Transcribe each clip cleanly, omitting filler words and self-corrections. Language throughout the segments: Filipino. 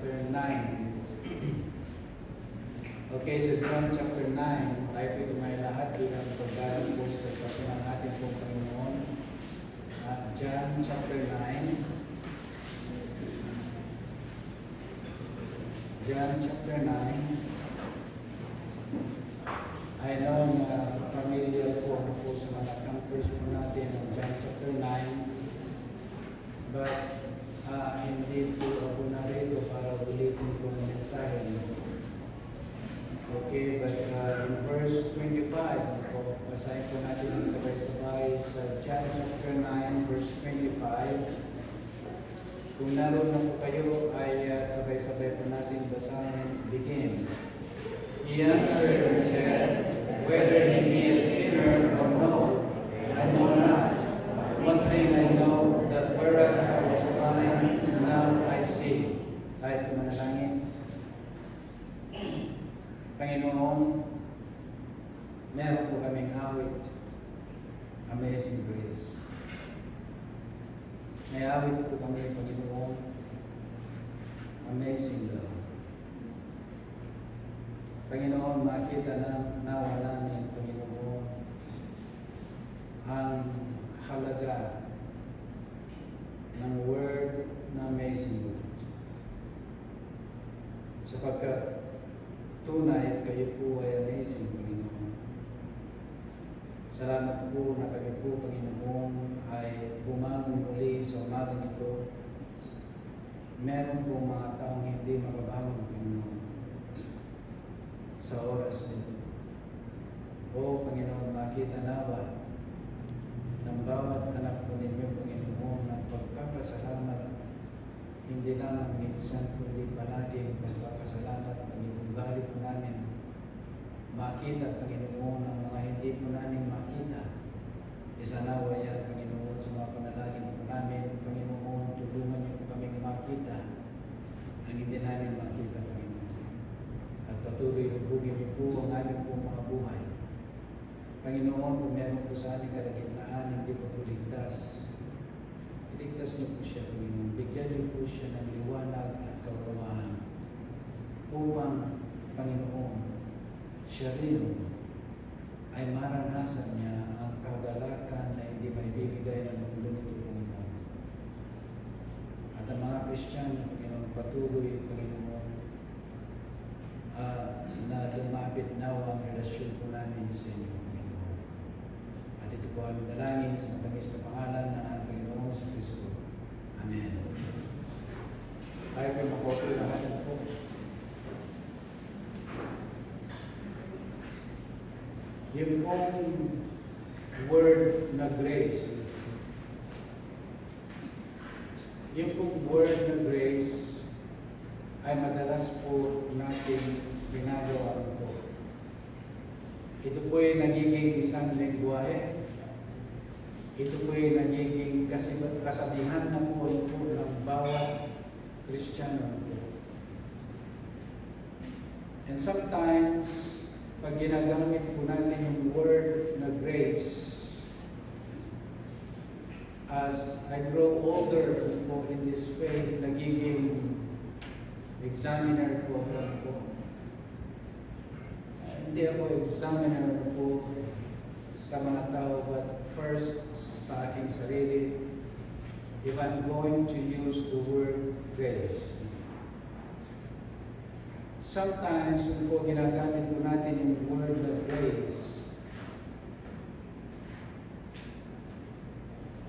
chapter 9. Okay, so John chapter 9, tayo po tumayo lahat bilang pagdaan po sa pagkakas ng ating pong Panginoon. John chapter 9. John chapter 9. I know na familiar po ako po sa mga campers po natin ng John chapter 9. But hindi po ako narito para ulitin po ng mensahe. Okay, but in verse 25, basahin po natin ang sabay-sabay sa John chapter 9, verse 25. Kung naroon na po kayo, ay sabay-sabay po natin basahin. Begin. He answered and said, whether he be a sinner or no, I know not. One thing I know, that whereas I was blind, now I see. Tayo po manalangin. Panginoon, meron po kaming awit, Amazing Grace. May awit po kami, Panginoon, Amazing Love. Panginoon, makita na nawa namin, Panginoon, ang halaga ng word na Amazing Word. Sapagkat tunay, kayo po ay amazing, Panginoon. Salamat po na kami po, Panginoon, ay bumangon muli sa umagang ito. Meron po mga taong hindi makabangon, Panginoon, sa oras nito. O, Panginoon, makita nawa ng bawat anak po ninyo, Panginoon, ng pagpapasalamat, hindi lamang minsan, kundi palagi pagpapasalamat, Panginoon. Balik po namin makita, Panginoon, ang mga hindi po namin makita. Isanawa yan, Panginoon, sa mga panalangin po namin. Panginoon, tulungan niyo po kaming makita ang hindi namin makita, Panginoon. At patuloy hubugin niyo po ang aming po mga buhay. Panginoon, kung meron po sa aming kalagitnaan, hindi po po ligtas. Iligtas niyo po siya, Panginoon. Bigyan niyo po siya ng liwanag at kaunawaan upang, Panginoon, siya rin ay maranasan niya ang kagalakan na hindi maibibigay ng mundo nito, Panginoon. At ang mga Kristiyano, Panginoon, patuloy, Panginoon, na lumapit nawa ang relasyon po namin sa inyo, Panginoon. At ito po aming dalangin sa matamis na pangalan ng Panginoon sa Kristo. Amen. Tayo po makoto lahat po. Yung pong word na grace, yung pong word na grace ay madalas po natin ginagawa po. Ito po ay nagiging isang lengguwahe. Ito po ay nagiging kasabihan na po ng bawat Kristiyano po. And sometimes, pag ginagamit po natin yung word na grace, as I grow older po in this faith, nagiging examiner po ako. Hindi ako examiner po sa mga tao, but first sa aking sarili, if I'm going to use the word grace. Sometimes, kung po ginagamit po natin yung word of grace,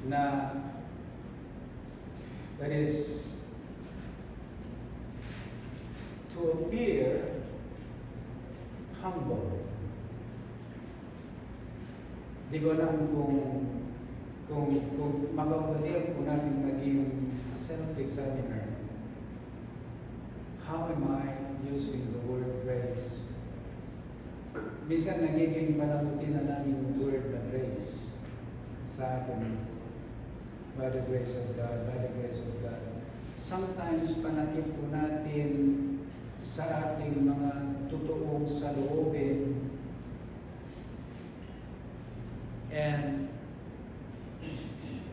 na that is to appear humble. Di ko alam kung makapaliw po natin maging self-examiner. How am I using the word grace? Minsan nagiging panagutin na lang yung word na grace sa atin. By the grace of God, by the grace of God. Sometimes panakip po natin sa ating mga totoong saloobin, and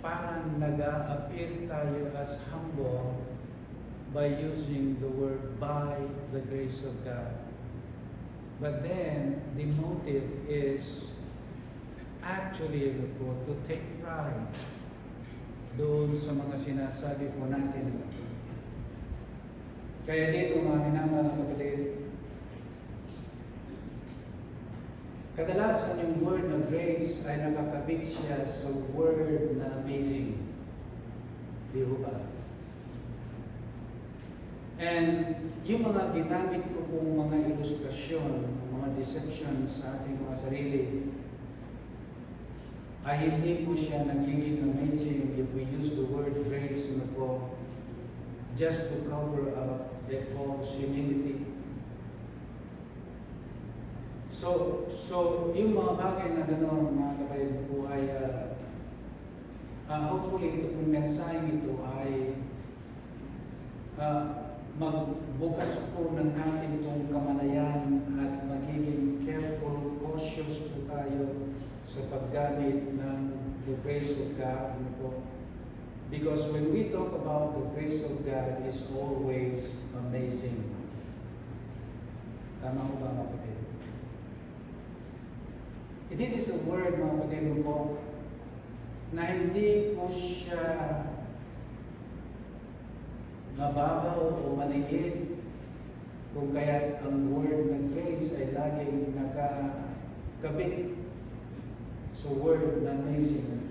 parang nag-a-appear tayo as humble by using the word by the grace of God. But then, the motive is actually to take pride doon sa mga sinasabi po natin. Kaya dito mga minamahal na kapatid, kadalasan yung word na grace ay nakakabit siya sa word na amazing. Di ba? And yung mga ginamit ko pong mga ilustrasyon, mga deception sa ating mga sarili, ay hindi po siya nagiging amazing if we use the word grace po just to cover up a false humility. So yung mga bagay na gano'n, mga kapatid po ay hopefully ito pong mensaheng ito ay magbukas po ng ating pong kamalayan at magiging careful, cautious po tayo sa paggamit ng the grace of God. Because when we talk about the grace of God, it's always amazing. Tama ko ba, mga kapatid? This is a word, mga kapatid po, na hindi po siya mababaw o maliit, kung kaya ang word ng grace ay laging nakakabit sa word na amazing.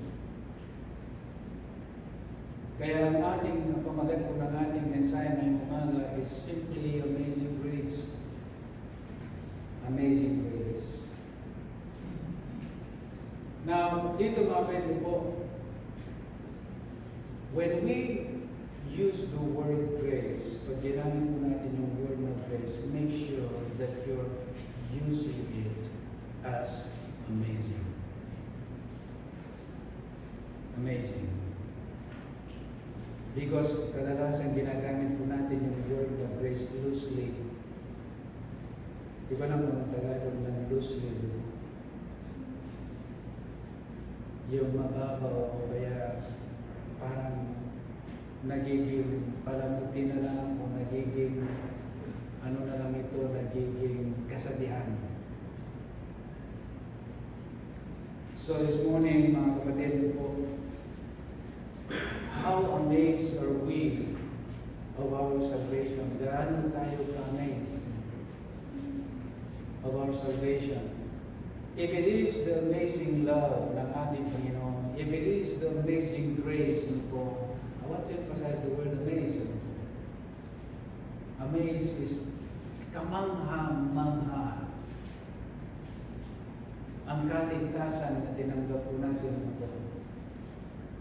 Kaya ang ating pamagat po ng ating mensahe ngayong umaga is simply amazing grace. Amazing grace. Now, dito mga kapatid po, when we use the word grace, pag ginamit po natin yung word ng grace, make sure that you're using it as amazing. Amazing. Because kadalasan ginagamit po natin yung word ng grace loosely. Di ba lang ng Tagalog ng loosely? Yung mababaw o kaya parang nagiging palamuti na lang o nagiging ano na lang ito, nagiging kasabihan. So this morning, mga kapatid po, how amazed are we of our salvation? Gaano tayo ka-amazed of our salvation? If it is the amazing love ng ating Panginoon, if it is the amazing grace po, I want to emphasize the word amazing. Amaze is kamangha-mangha. Ang kaligtasan na tinanggap po natin po.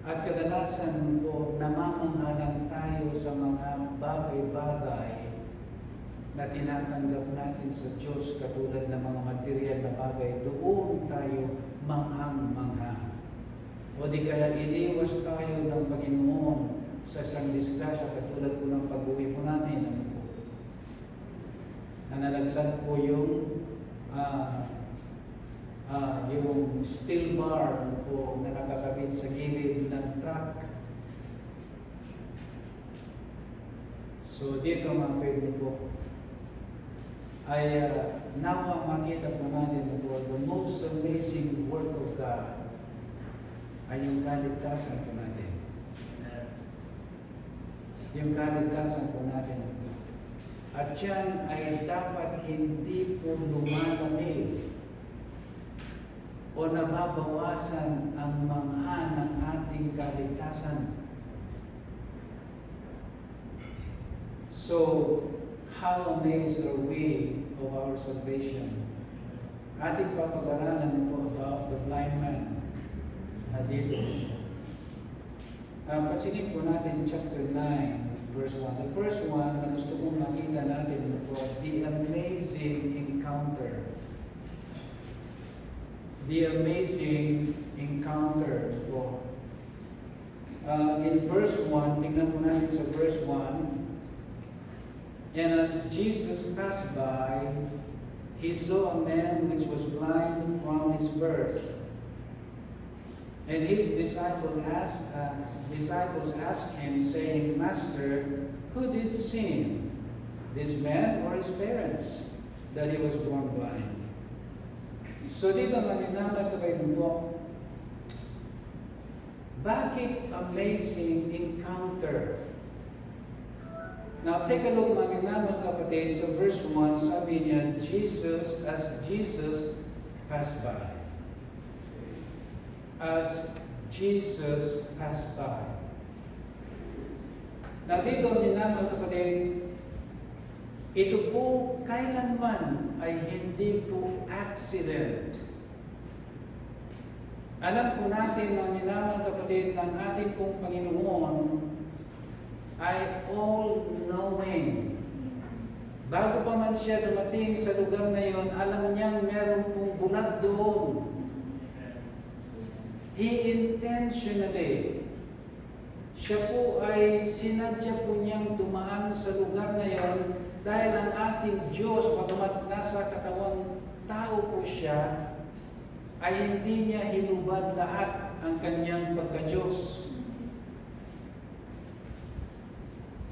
At kadalasan po, namamanghalan tayo sa mga bagay-bagay na tinatanggap natin sa Diyos katulad ng mga material na bagay. Doon tayo manghang-mangha. O di kaya iniwas tayo ng Panginoon sa isang disgrasya katulad po ng pag-uwi po namin. Ano po? Nanalaglag po yung steel bar po na nakakabit sa gilid ng truck. So dito mga pwede po ay nawa makita po natin po the most amazing work of God ay yung kaligtasan po natin. Yung kaligtasan po natin. At yan ay dapat hindi po lumalamig o nababawasan ang mangha ng ating kaligtasan. So, how amazed are we of our salvation? Ating papag-aralan po about the blind man dito. Pasilip po natin chapter 9, verse 1. The first one na gusto kong makita natin po, the amazing encounter. The amazing encounter po. In verse 1, tingnan po natin sa verse 1. And as Jesus passed by, he saw a man which was blind from his birth. And his disciples asked him, saying, Master, who did sin? This man or his parents, that he was born blind? So dito maninaman kapag po, bakit amazing encounter? Now take a look maninaman kapatid sa verse 1, sabi niya, as Jesus passed by. As Jesus passed by. Now dito maninaman kapatid, ito po kailanman ay hindi po accident. Alam po natin mga minamang kapatid ng ating pong Panginoon ay all-knowing. Bago pa man siya dumating sa lugar na yon, alam niyang meron pong bulag doon. He intentionally, siya po ay sinadya po niyang dumaan sa lugar na yon dahil ang ating Diyos, pagkamat nasa katawang tao po siya, ay hindi niya hinubad lahat ang kanyang pagka-Diyos.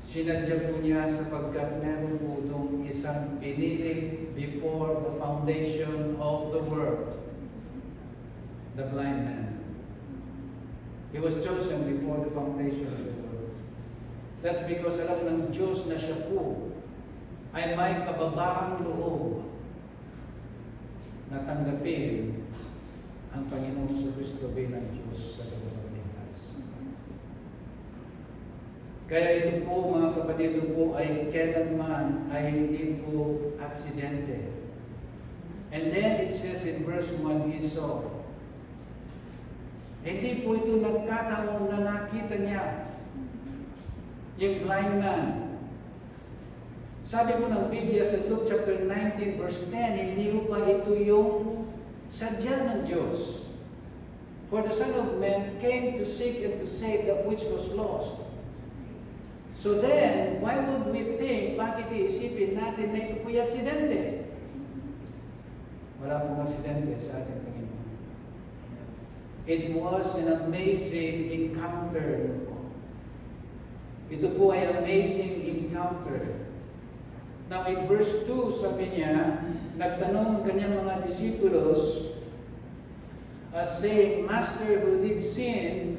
Sinadya po niya sapagkat meron po itong isang pinili before the foundation of the world. The blind man. He was chosen before the foundation of the world. That's because alam ng Diyos na siya po ay may kababaang loob na tanggapin ang Panginoong Kristo bilang Diyos sa tagapagligtas. Kaya ito po mga kapatid po ay kailanman ay hindi po aksidente. And then it says in verse 1, he saw. Hindi po ito nagkataon na nakita niya yung blind man. Sabi po ng Biblia sa Luke chapter 19 verse 10, hindi po ba ito yung sadya ng Diyos? For the Son of Man came to seek and to save that which was lost. So then, why would we think, bakit iisipin natin na ito po yung aksidente? Wala pong aksidente sa ating Panginoon. It was an amazing encounter. Ito po ay amazing encounter. Now in verse 2, sabi niya, nagtanong ang kanyang mga disipulos, saying, Master, who did sin,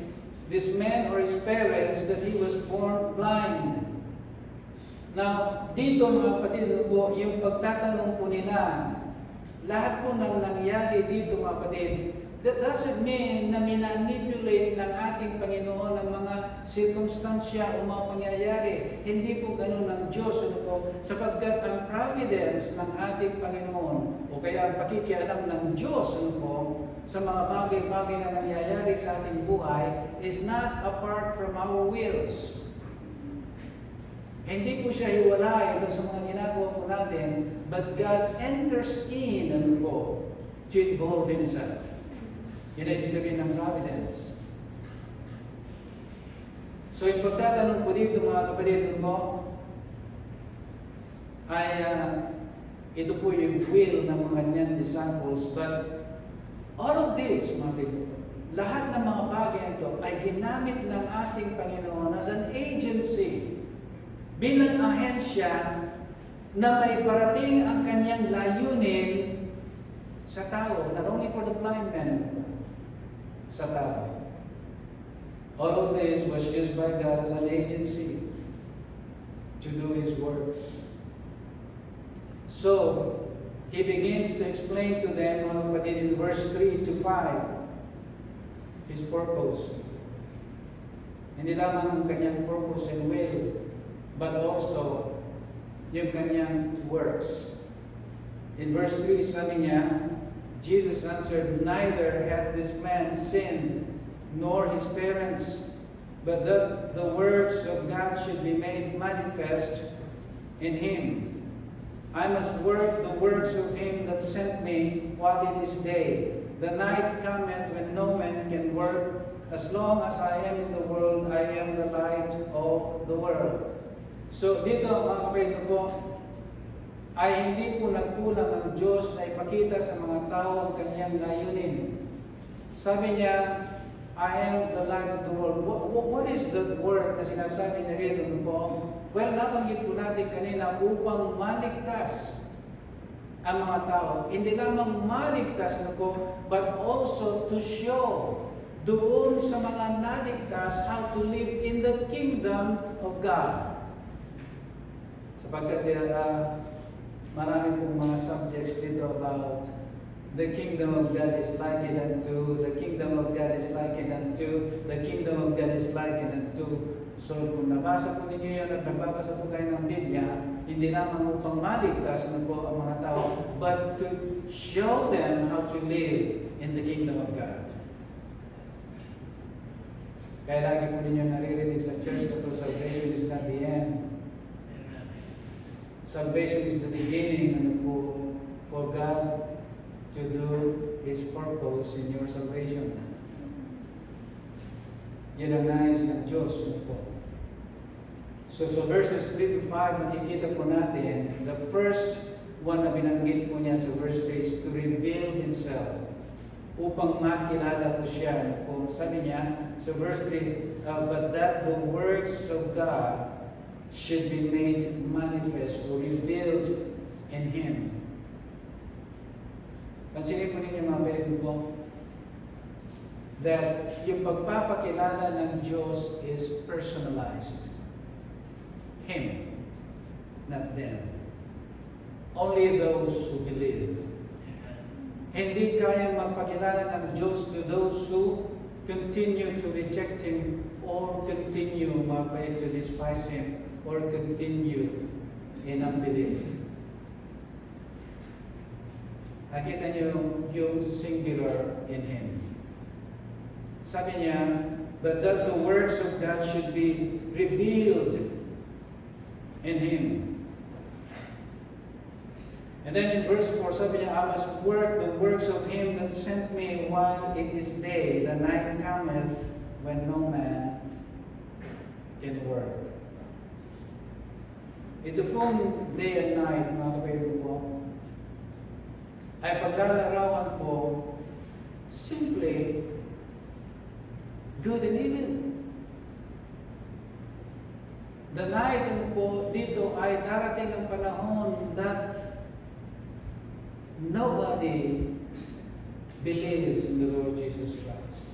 this man or his parents, that he was born blind? Now, dito mga kapatid po, yung pagtatanong po nila, lahat po ng nangyari dito mga kapatid, that doesn't mean na minanipulate ng ating Panginoon ang mga sirkumstansya o mga pangyayari. Hindi po ganun ng Diyos, ano po, sapagkat ang providence ng ating Panginoon o kaya ang pakikialam ng Diyos, ano po, sa mga bagay-bagay na nangyayari sa ating buhay is not apart from our wills. Hindi po siya hiwalay doon sa mga ginagawa po natin, but God enters in, ano po, to involve Himself. Yun ay ibig sabihin ng providence. So yung pagtatanong po dito mga kapatid mo, ay ito po yung will ng mga kanyang disciples. But all of this, mga kapatid, lahat ng mga bagay ito ay ginamit ng ating Panginoon as an agency, bilang ahensya na may parating ang kanyang layunin sa tao, not only for the blind man, sa tao. All of this was used by God as an agency to do His works. So, He begins to explain to them, mga kapatid, in verse 3 to 5, His purpose. Hindi lamang ang kanyang purpose and will, but also yung kanyang works. In verse 3, sabi niya, Jesus answered, Neither hath this man sinned, nor his parents, but that the works of God should be made manifest in him. I must work the works of him that sent me while it is day. The night cometh when no man can work. As long as I am in the world, I am the light of the world. So dito mga kapatid po, ay hindi po nagkulang ang Diyos na ipakita sa mga tao ang kanyang layunin. Sabi niya, I am the light of the world. What is the word na sinasabi niya rito po? Well, nabanggit po natin kanina upang maligtas ang mga tao. Hindi lamang maligtas na po, but also to show doon sa mga naligtas how to live in the kingdom of God. Sapagkat marami pong mga subjects dito about the kingdom of God is likened unto, the kingdom of God is likened unto, the kingdom of God is likened unto. So kung nabasa po ninyo yan at nagbabasa po kayo ng Biblia, hindi lamang upang maligtas na po ang mga tao, but to show them how to live in the kingdom of God. Kaya lagi po ninyo naririnig sa church na to, salvation is not the end. Salvation is the beginning for God to do His purpose in your salvation. Yan ang nais ng Diyos po. So verses 3 to 5, makikita po natin, the first one na binanggit po niya sa verse 3 is to reveal Himself. Upang makilala po siya. Sabi niya sa verse 3, but that the works of God should be made manifest or revealed in Him. Pansinin po ninyo mga pwede po, that yung pagpapakilala ng Diyos is personalized. Him, not them. Only those who believe. Hindi kaya magpakilala ng Diyos to those who continue to reject Him or continue to despise Him or continue in unbelief. Nakita niyo yung singular in Him. Sabi niya, but that the works of God should be revealed in Him. And then in verse 4, sabi niya, I must work the works of Him that sent me while it is day. The night cometh when no man can work. Ito pong day and night, mga kapatid po, ay paglalarawan po simply good and evil. The night po dito ay darating ang panahon that nobody believes in the Lord Jesus Christ.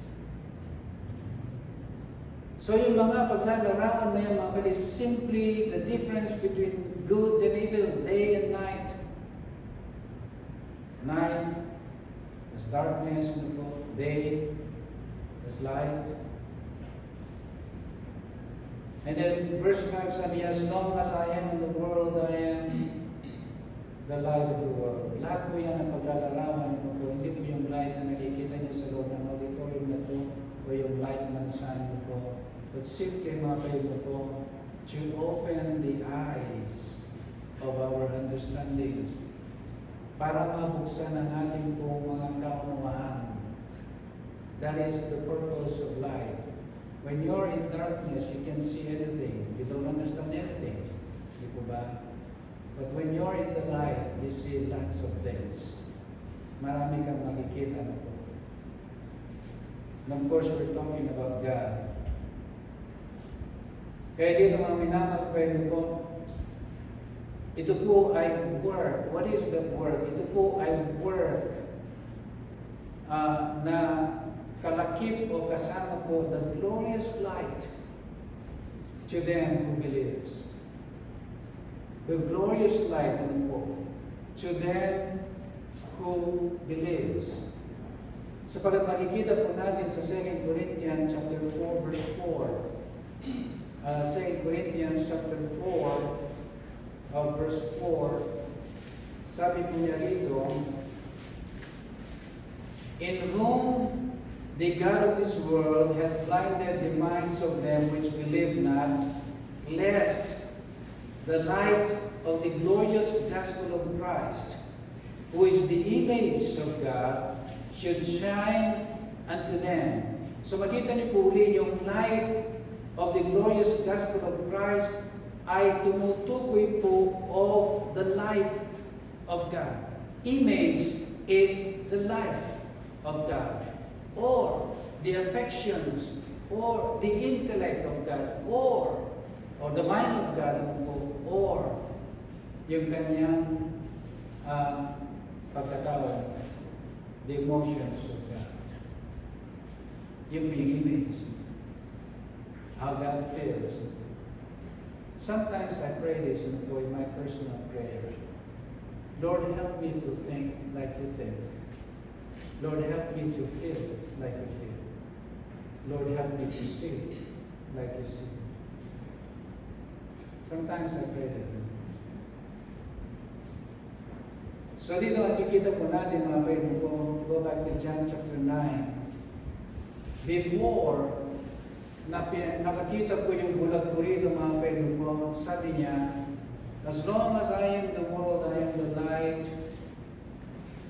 So yung mga paglalarawan na yan, mga kapatid, simply the difference between good and evil, day and night. Night, there's darkness, day, there's light. And then verse 5 sabi niya, as long as I am in the world, I am the light of the world. Lahat po yan ang paglalarawan mo po. Hindi po yung light na nakikita niyo sa loob ng auditorium na to o yung light ng sun mo po. But simply, mga kayo po, to open the eyes of our understanding para mabuksan ang ating pong mga kaunawaan. That is the purpose of light. When you're in darkness, you can see anything. You don't understand anything. Di po ba? But when you're in the light, you see lots of things. Marami kang makikita na po. And of course, we're talking about God. Kaya dito mga minamahal po, ito po ay work. What is that work? Ito po ay work na kalakip o kasama po the glorious light to them who believes. The glorious light po to them who believes. Sapagat makikita po natin sa 2 Corinthians chapter 4 verse 4. 2 Corinthians chapter 4 verse 4, sabi po niya rito, in whom the God of this world hath blinded the minds of them which believe not, lest the light of the glorious gospel of Christ, who is the image of God, should shine unto them. So makita niyo po uli yung light of the glorious gospel of Christ ay tumutukoy po of the life of God. Image is the life of God, or the affections, or the intellect of God, or or the mind of God, ano po, or yung kanyang pagkatawad, the emotions of God. Yung feelings, how God feels. Sometimes I pray this in my personal prayer. Lord, help me to think like you think. Lord, help me to feel like you feel. Lord, help me to see like you see. Sometimes I pray that. So dito nakikita po natin mga pwede po, go back to John chapter 9. Before nakakita po yung bulag po rito mga pwede po, sabi niya, as long as I am the world, I am the light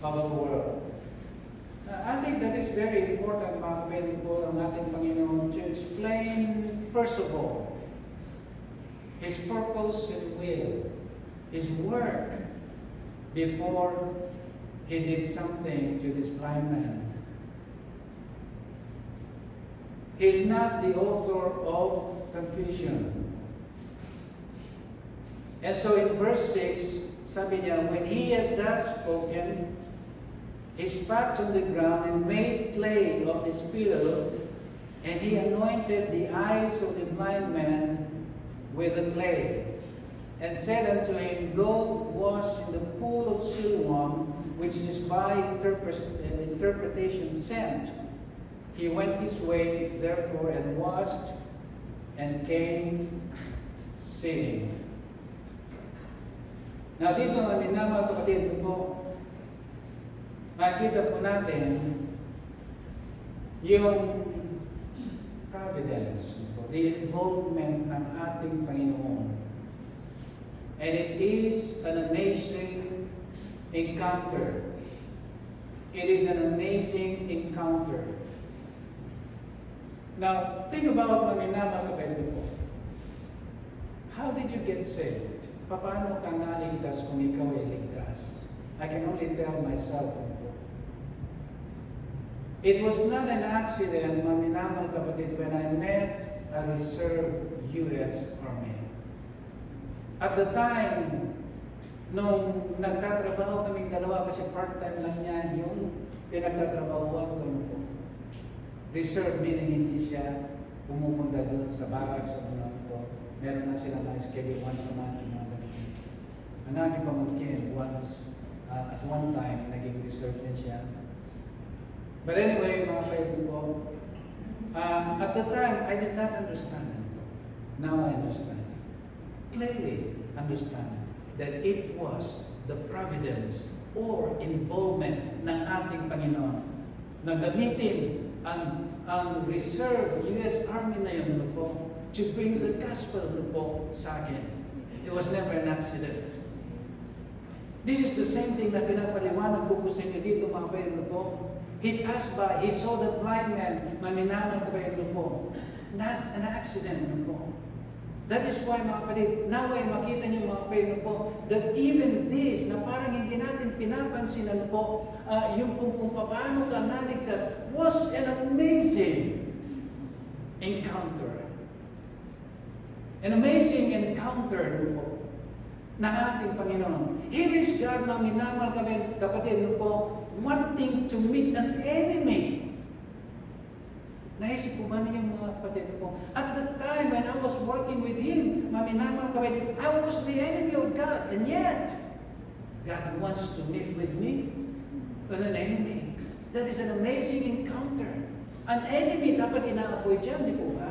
of the world. I think that is very important mga pwede po ang ating Panginoon to explain first of all His purpose and will, His work before He did something to this blind man. He is not the author of confusion. And so in verse 6, sabi niya, when he had thus spoken, he spat on the ground and made clay of the spittle, and he anointed the eyes of the blind man with the clay, and said unto him, go wash in the pool of Siloam, which is by interpretation sent. He went his way, therefore, and washed, and came seeing. Now, dito nga minamahal kapatid po, makikita po natin yung providence, the involvement ng ating Panginoon. And it is an amazing encounter. It is an amazing encounter. Now, think about mga minamahal kapatid po. How did you get saved? Paano ka naligtas kung ikaw ay ligtas? I can only tell myself. It was not an accident, mga minamahal kapatid, when I met a reserve U.S. Army. At the time, nung nagtatrabaho kaming dalawa, kasi part-time lang niya yung pinagtatrabahuan ko. Reserve meaning hindi siya pumupunta doon sa barracks sa mga po. Meron na sila mga schedule once a month. Ang aking pamangkin, at one time, naging reserve din siya. But anyway, mga kaibigan ko, at the time, I did not understand it. Now I understand. Clearly understand that it was the providence or involvement ng ating Panginoon na gamitin ang reserve U.S. Army na yun po to bring the gospel po sa akin. It was never an accident. This is the same thing na pinapaliwanag ko po sa inyo dito mga kaibigan po. He passed by, he saw the blind man, maminaman kaibigan po. Not an accident po. That is why mga kapatid, naway makita niyo mga kaibigan po, that even this, na parang hindi natin pinapansin po, yung kung paano ka naligtas, was an amazing encounter. An amazing encounter po ng ating Panginoon. Here is God na minamahal kami kapatid po, wanting to meet an enemy. Naisip po ba ninyo mga kapatid po? At the time when I was working with Him, maminamahal kami, I was the enemy of God. And yet, God wants to meet with me as an enemy. That is an amazing encounter. An enemy dapat ina-avoid dyan, di po ba?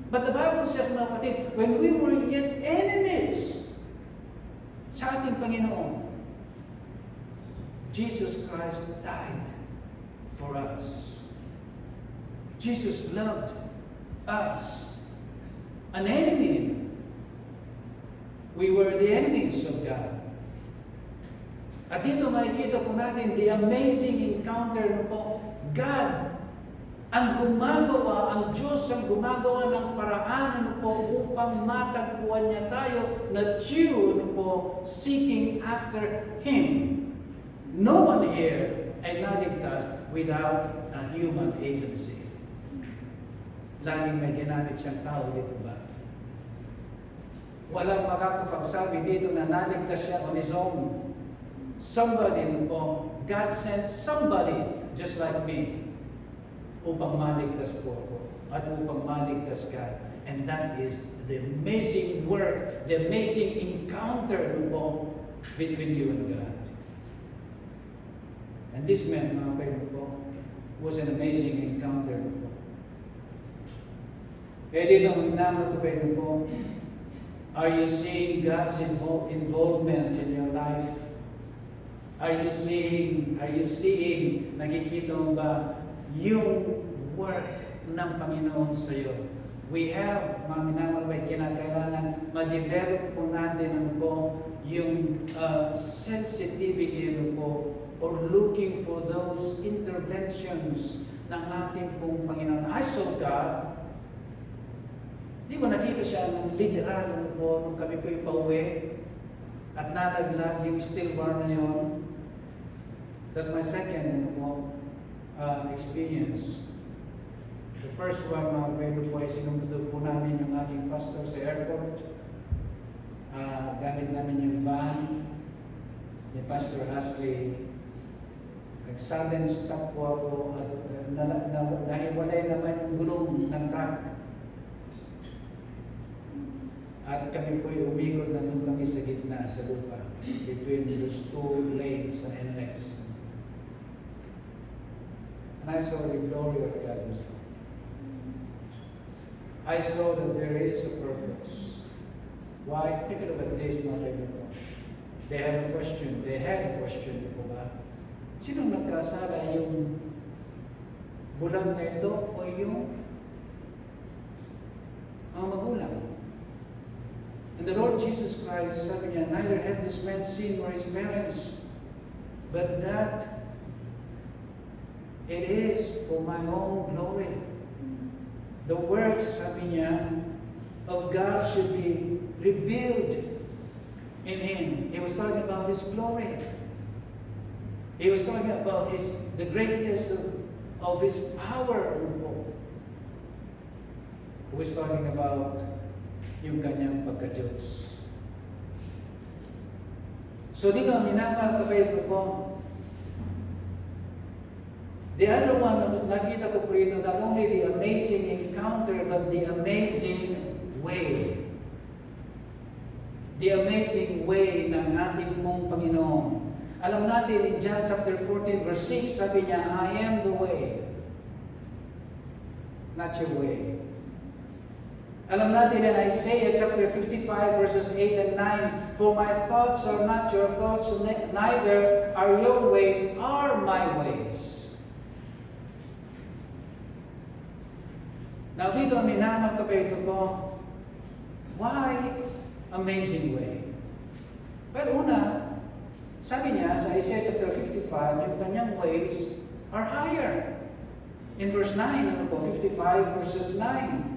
But the Bible says mga kapatid, when we were yet enemies sa ating Panginoon, Jesus Christ died for us. Jesus loved us. An enemy. We were the enemies of God. At dito makikita po natin the amazing encounter na po, God ang gumagawa, ang Diyos ang gumagawa ng paraan ano po upang matagpuan niya tayo na Jew ano po, seeking after Him. No one here ay naligtas without a human agency. Laging may ginamit siyang tao, di po ba? Walang makakapagsabi dito na naligtas siya on his own. Somebody po, God sent somebody just like me upang maligtas po ako at upang maligtas ka. And that is the amazing work, the amazing encounter po between you and God. And this man, mga kayo po, was an amazing encounter po. Kaya dito naman ito kayo po, are you seeing God's involvement in your life? Are you seeing, nakikita mo ba yung work ng Panginoon sa iyo? We have, mga minamahal, kinakailangan ma-develop po natin ano po, yung sensitivity ano po, or looking for those interventions ng ating pong Panginoon. I saw God. Hindi ko nakita siya ng literal ano po, nung kami po yung pauwi at nalaglag yung still bar na yun. That's my second ano po, experience. The first one, mga kapatid po, ay sinunod po namin yung aking pastor sa airport. Gamit namin yung van ni Pastor Ashley. Nag-sudden stop po ako at nahiwalay naman yung gulong ng truck. At kami po yung umikot na doon kami sa gitna, sa lupa, between those two lanes sa NLEX. And I saw the glory of God. I saw that there is a purpose. Why? Take a look at this, mga kaibigan. They have a question. They had a question, di po ba? Sinong nagkasala, yung bulag na ito o yung mga magulang? And the Lord Jesus Christ, sabi niya, neither had this man seen nor his parents, but that it is for my own glory. The works, sabi niya, of God should be revealed in him. He was talking about his glory. He was talking about the greatness of his power. He was talking about yung kanyang pagka-Diyos. So dito, minamahal kapatid po, the other one na nakita ko po rito, not only the amazing encounter, but the amazing way. The amazing way ng ating pong Panginoon. Alam natin in John chapter 14 verse 6, sabi niya, I am the way, not your way. Alam natin in Isaiah chapter 55 verses 8 and 9, for my thoughts are not your thoughts, neither are your ways are my ways. Now dito, minamahal kapatid ko, why amazing way? Pero una, sabi niya sa Isaiah chapter 55, yung kanyang ways are higher. In verse 9, 55 verses 9.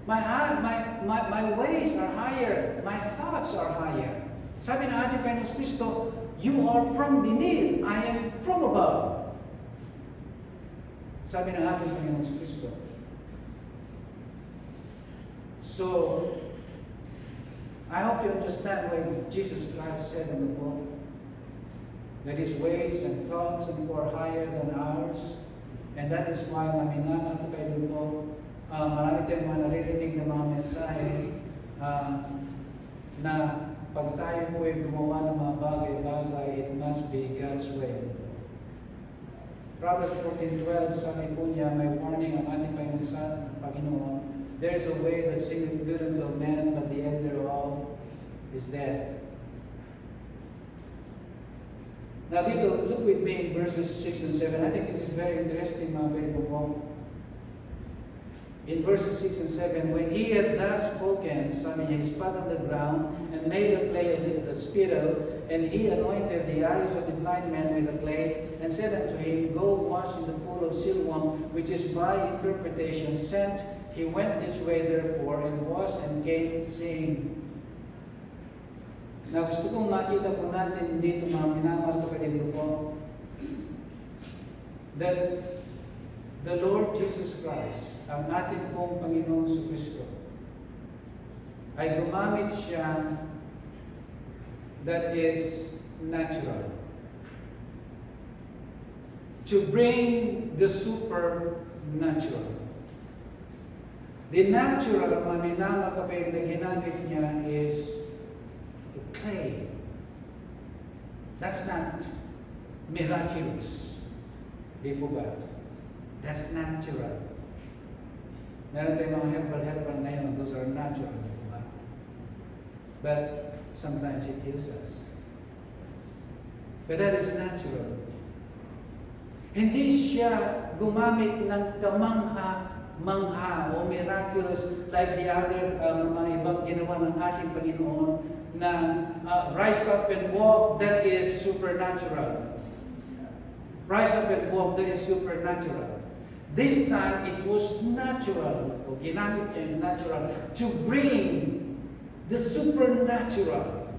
My ways are higher, my thoughts are higher. Sabi ng ating Panginoon Kristo, you are from beneath, I am from above. Sabi ng ating Panginoon Kristo. So, I hope you understand why Jesus Christ said in the book that his ways and thoughts are higher than ours. And that is why maminaman ko kayo po, marami tayong mga naririnig na mga mensahe na pag tayo po ay gumawa ng mga bagay-bagay, it must be God's way. Proverbs 14:12, sabi po niya, may warning ang ating Panginoon, there is a way that seemeth good unto a man, but the end thereof is death. Now dito, look with me in verses 6 and 7. I think this is very interesting, mga Bible po. In verses 6 and 7, when he had thus spoken, sabi niya, he spat on the ground and made a clay of a spittle, and he anointed the eyes of the blind man with the clay, and said unto him, go wash in the pool of Siloam, which is by interpretation sent. He went this way therefore, and washed and came seeing. Now gusto kong makita po natin dito, mga minamahal kapatid ko, that the Lord Jesus Christ, ang ating pong Panginoon Kristo, ay gumamit siya that is natural to bring the supernatural. The natural, maminama kapag na ginamit niya is clay. That's not miraculous. Di po ba? That's natural. Meron tayong mga helper ngayon, those are natural. Di po ba? But sometimes it kills us. But that is natural. Hindi siya gumamit ng kamangha o miraculous like the other mga ibang ginawa ng ating Panginoon na rise up and walk, that is supernatural. Rise up and walk, that is supernatural. This time, it was natural, o ginamit niya yung natural, to bring the supernatural.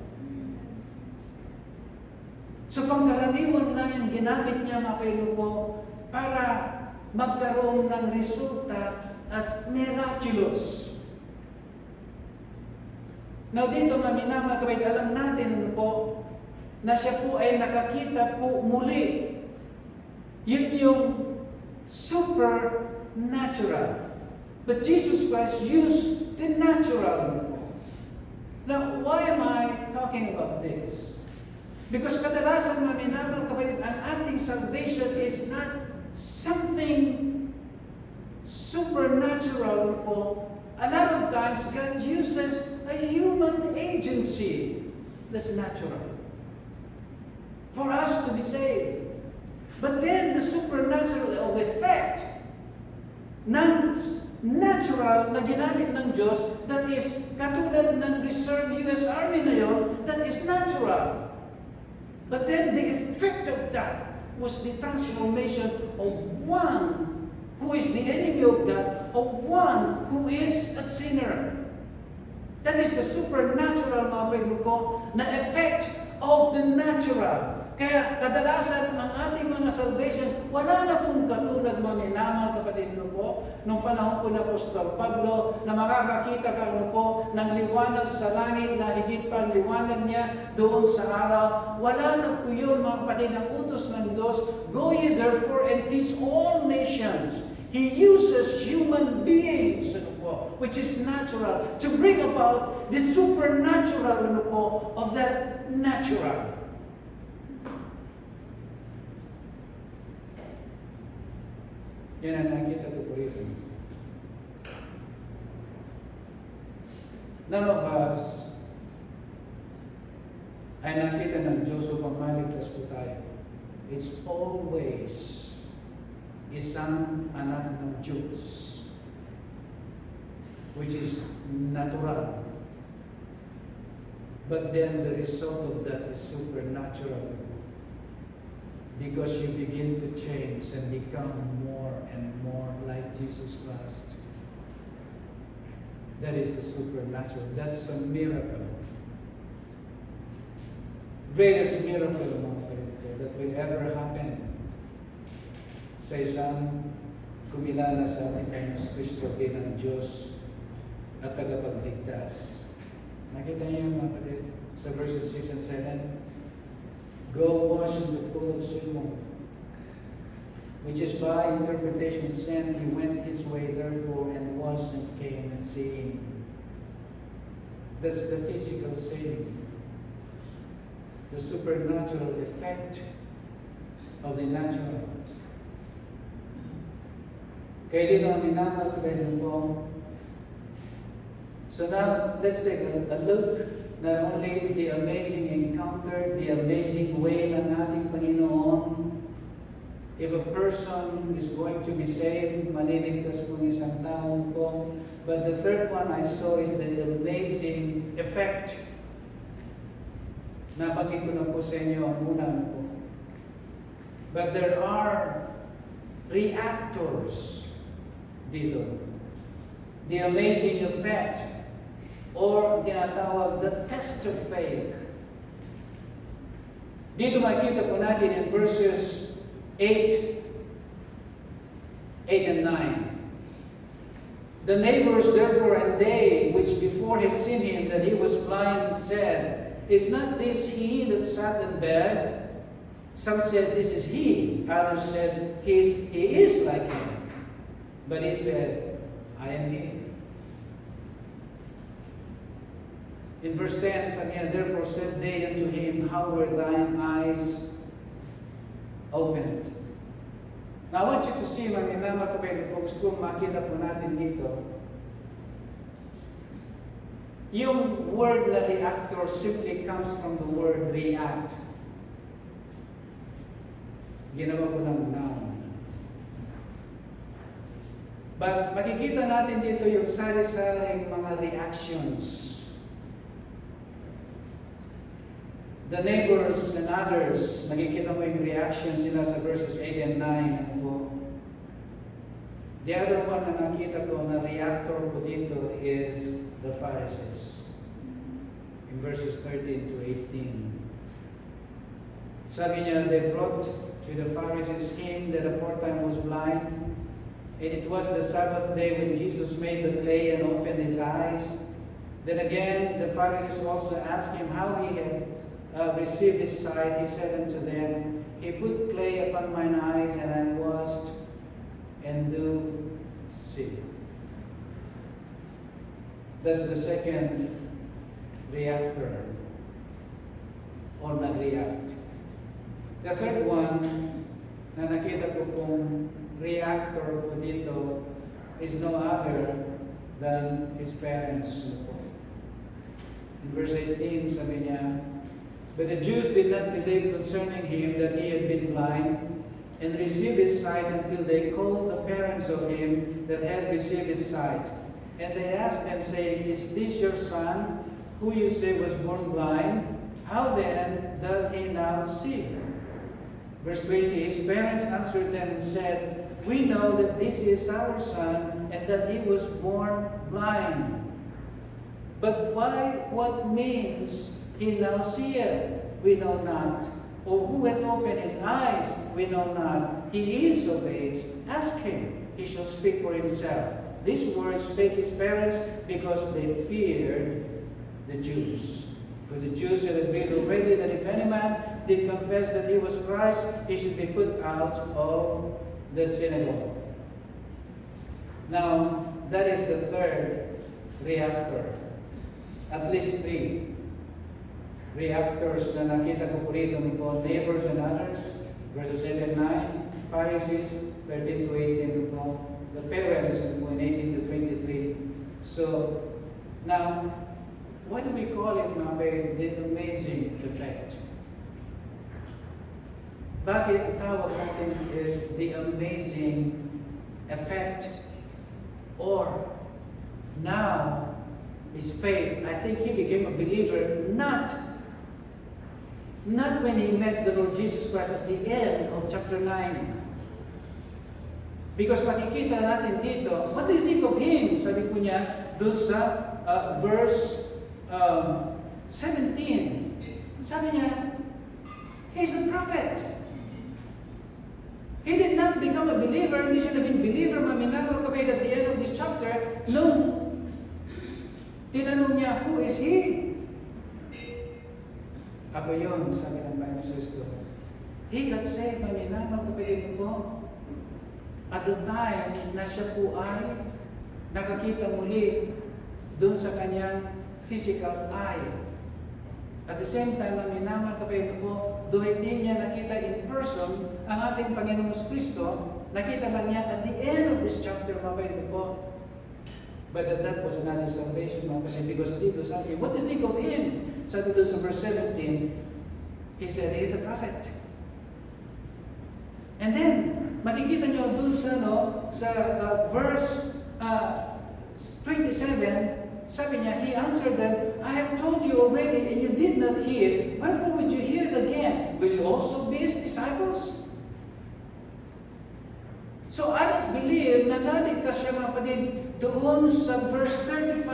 So pangkaraniwan lang yung ginamit niya, mga kaibigan po, para magkaroon ng resulta as miraculous. Now dito, mga kapatid, alam natin po, na siya po ay nakakita po muli. Yun yung supernatural. But Jesus Christ used the natural. Now, why am I talking about this? Because kadalasan mga kapatid, ang ating salvation is not something supernatural po. A lot of times, God uses a human agency that's natural for us to be saved. But then the supernatural of effect ng natural na ginamit ng Diyos, that is katulad ng reserve US Army na yun, that is natural. But then the effect of that was the transformation of one who is the enemy of God, of one who is a sinner. That is the supernatural, mga kaibigan ko, na effect of the natural. Kaya kadalasan ang ating mga salvation, wala na pong katulad mga minamahal kapatid po, nung panahon po na Apostol Pablo, na makakakita ka po ng liwanag sa langit na higit pa ang liwanag niya doon sa araw. Wala na po yun mga kapatid, ang utos ng Diyos. Go ye therefore and teach all nations. He uses human beings, which is natural, to bring about the supernatural of that natural. Yan ang nakita ko po rito. None of us ay nakita ng Diyos upang maligtas po tayo. It's always isang anak ng Diyos, which is natural. But then the result of that is supernatural. Because you begin to change and become more and more like Jesus Christ. That is the supernatural. That's a miracle. Greatest miracle, mga friend, that will ever happen sa isang kumilala sa ating Panginoon Kristo bilang Diyos at tagapagligtas. Nakita niyo mga kapatid sa verses 6 and 7? Go wash in the pool of Siloam, which is by interpretation sent. He went his way therefore and washed and came and seeing. That's the physical saving. The supernatural effect of the natural. Kaya dito ang minamahal kapatid po. So now, let's take a look. Not only the amazing encounter, the amazing way ng ating Panginoon. If a person is going to be saved, maliligtas po ng isang tao po. But the third one I saw is the amazing effect. Nabanggit ko na po sa inyo ang una po. But there are reactors dito. The amazing effect, or tinatawag the test of faith. Dito makikita po natin in verses 8 and 9. The neighbors therefore and they which before had seen him that he was blind said, Is not this he that sat and begged? Some said, This is he. Others said, He is like him. But he said, I am he. In verse 10, again, therefore said they unto him, How were thine eyes opened? Now, I want you to see, mga kapatid, kung gusto kong makita po natin dito, yung word na reactor simply comes from the word react. Ginawa ko ng noun. But makikita natin dito yung sari-saring mga reactions. The neighbors and others, nakikita mo yung reaction sila sa verses 8 and 9. Ano po? The other one na nakita ko na reactor po dito is the Pharisees. In verses 13 to 18. Sabi niya, they brought to the Pharisees him that aforetime was blind, and it was the Sabbath day when Jesus made the clay and opened his eyes. Then again, the Pharisees also asked him how he had received his sight. He said unto them, He put clay upon mine eyes, and I washed, and do see. That's the second reactor, or nag-react. The third one, na nakita ko kung reactor po dito, is no other than his parents. In verse 18, sabi niya, But the Jews did not believe concerning him that he had been blind, and received his sight until they called the parents of him that had received his sight. And they asked them, saying, Is this your son, who you say was born blind? How then doth he now see? Verse 20, His parents answered them and said, We know that this is our son, and that he was born blind. But by what means he now seeth, we know not. Or who hath opened his eyes, we know not. He is of age. Ask him, he shall speak for himself. These words spake his parents, because they feared the Jews. For the Jews had agreed already that if any man did confess that he was Christ, he should be put out of the synagogue. Now, that is the third reactor. At least three reactors na nakita ko po rito po, neighbors and others, verses 8 and 9, Pharisees, 13 to 18 po, the parents po, in 18 to 23. So, now, what do we call it, the amazing effect? Bakit ang tawag natin is the amazing effect? Or, now, his faith, I think he became a believer not when he met the Lord Jesus Christ at the end of chapter 9. Because makikita natin dito, what do you think of him? Sabi po niya, doon sa verse 17. Sabi niya, he's a prophet. He did not become a believer, hindi siya naging believer, maminawal kapag at the end of this chapter. No. Tinanong niya, who is he? Ako yun, sabi ng Panginoon Kristo. He got saved, maminamang kapatid ko. At the time na siya po ay nakakita muli doon sa kanyang physical eye. At the same time, maminamang kapatid ko, though hindi niya nakita in person ang ating Panginoong Kristo, nakita lang niya at the end of this chapter, kapatid ko. But that was not his salvation, mga kapatid, because dito sabi, what do you think of him? Sabi doon sa verse 17, he said, he is a prophet. And then, makikita nyo doon sa, verse 27, sabi niya, he answered them, I have told you already, and you did not hear. Wherefore would you hear it again? Will you also be his disciples? So I don't believe na naligtas siya, mga kapatid, doon sa verse 35.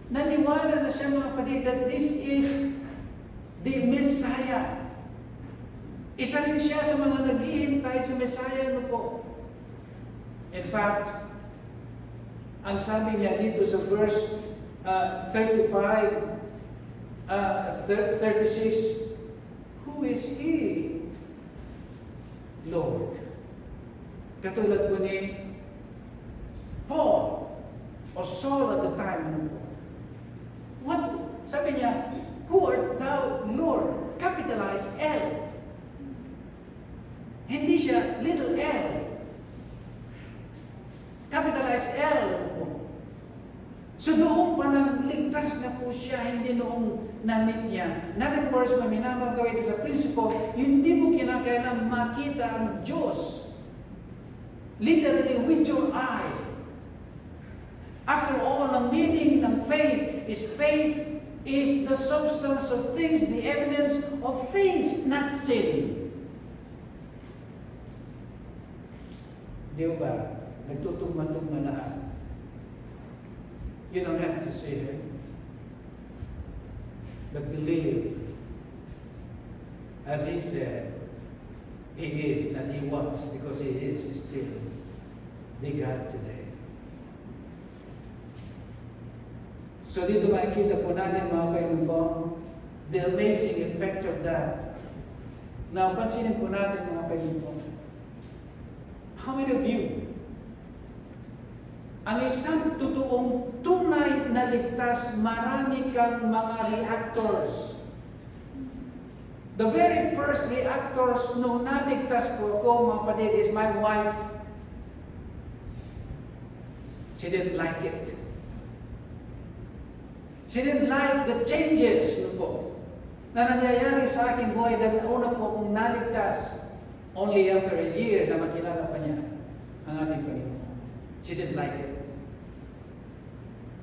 Naniwala na siya, mga kapatid, that this is the Messiah. Isa rin siya sa mga naghihintay sa Messiah, ano po. In fact, ang sabi niya dito sa verse 36, who is He, Lord? Katulad po ni Paul o Saul at the time. Ano po? What? Sabi niya, who art thou, Lord? Capitalized L. Hindi siya little L. Capitalized L. Ano po? So doon pa lang ligtas na po siya, hindi noong na-meet niya. In other words, maminamang gawin sa principle, hindi mo kinakailangan makita ang Diyos. Literally, with your eye. After all, ang meaning ng faith is the substance of things, the evidence of things not seen. Di ba? Nagtutugma-tugma lahat. You don't have to see it. But believe, as He said, He is, not He was, because He is still the God today. So dito makikita po natin, mga kaibigan, the amazing effect of that. Now, pansinin po natin, mga kaibigan, how many of you, ang isang totoong tunay na ligtas, marami kang mga reactors. The very first reactors nung naligtas po ako, mga kapatid, is my wife. She didn't like it. She didn't like the changes na nangyayari sa aking buhay dahil una po akong naligtas only after a year na makilala pa niya ang ating Panginoon. She didn't like it.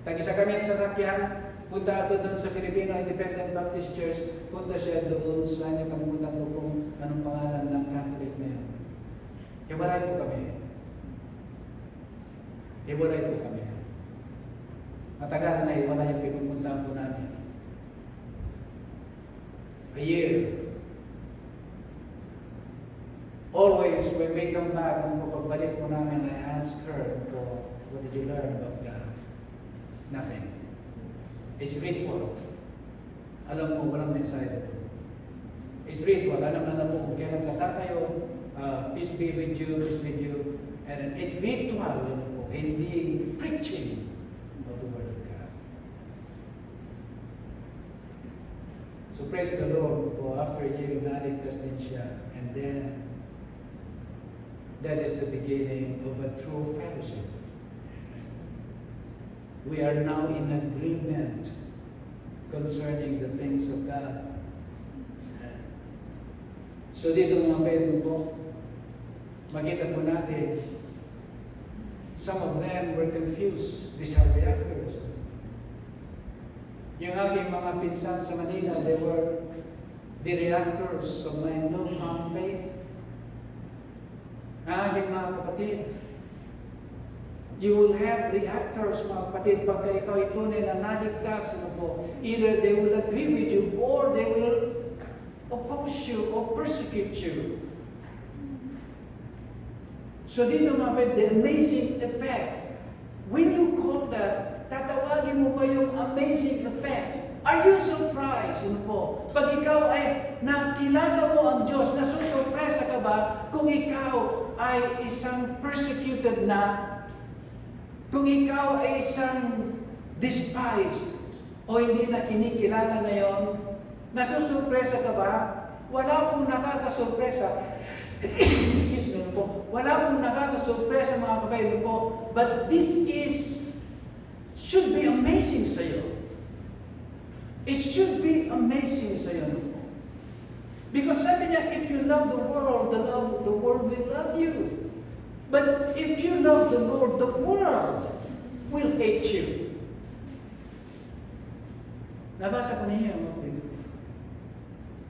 Tag-isa kami sa sasakyan, punta ako doon sa Filipino Independent Baptist Church, punta siya doon sa kalimutan ko kung anong pangalan ng Catholic na yun. Hiwalay po kami. Hiwalay po kami. Matagal na hiwalay yung pinupuntahan po namin. A year. Always, when we come back, ang pagbalik po namin, I ask her, what did you learn about God? Nothing. It's ritual. Alam mo, walang mensahe doon. It's ritual. Alam na po kung kailan katatayo, peace be with you, peace be with you. And it's ritual, po, hindi preaching of the Word of God. So praise the Lord po, after a year, naligtas din siya. And then, that is the beginning of a true fellowship. We are now in agreement concerning the things of God. So dito mga kaibigan po, makita po natin, some of them were confused. These are reactors. Yung aking mga pinsan sa Manila, they were the reactors of my newfound faith. Ang aking mga kapatid, you will have reactors, mga kapatid, pagka ikaw ay tunay na naligtas, either they will agree with you or they will oppose you or persecute you. So dito mga kapatid, the amazing effect. When you call that, tatawagin mo ba yung amazing effect? Are you surprised? Pag ikaw ay nakilala mo ang Diyos, nasusurpresa ka ba kung ikaw ay isang persecuted na, kung ikaw ay isang despised o hindi na kinikilala ngayon, nasusurpresa ka ba? Wala pong nakakasurpresa. Excuse me po. Wala pong nakakasurpresa mga kabayan po. But this should be amazing sa iyo. It should be amazing sa iyo. Because sabi niya, if you love the world will love you. But if you love the Lord, the world will hate you. Nabasa ko niya,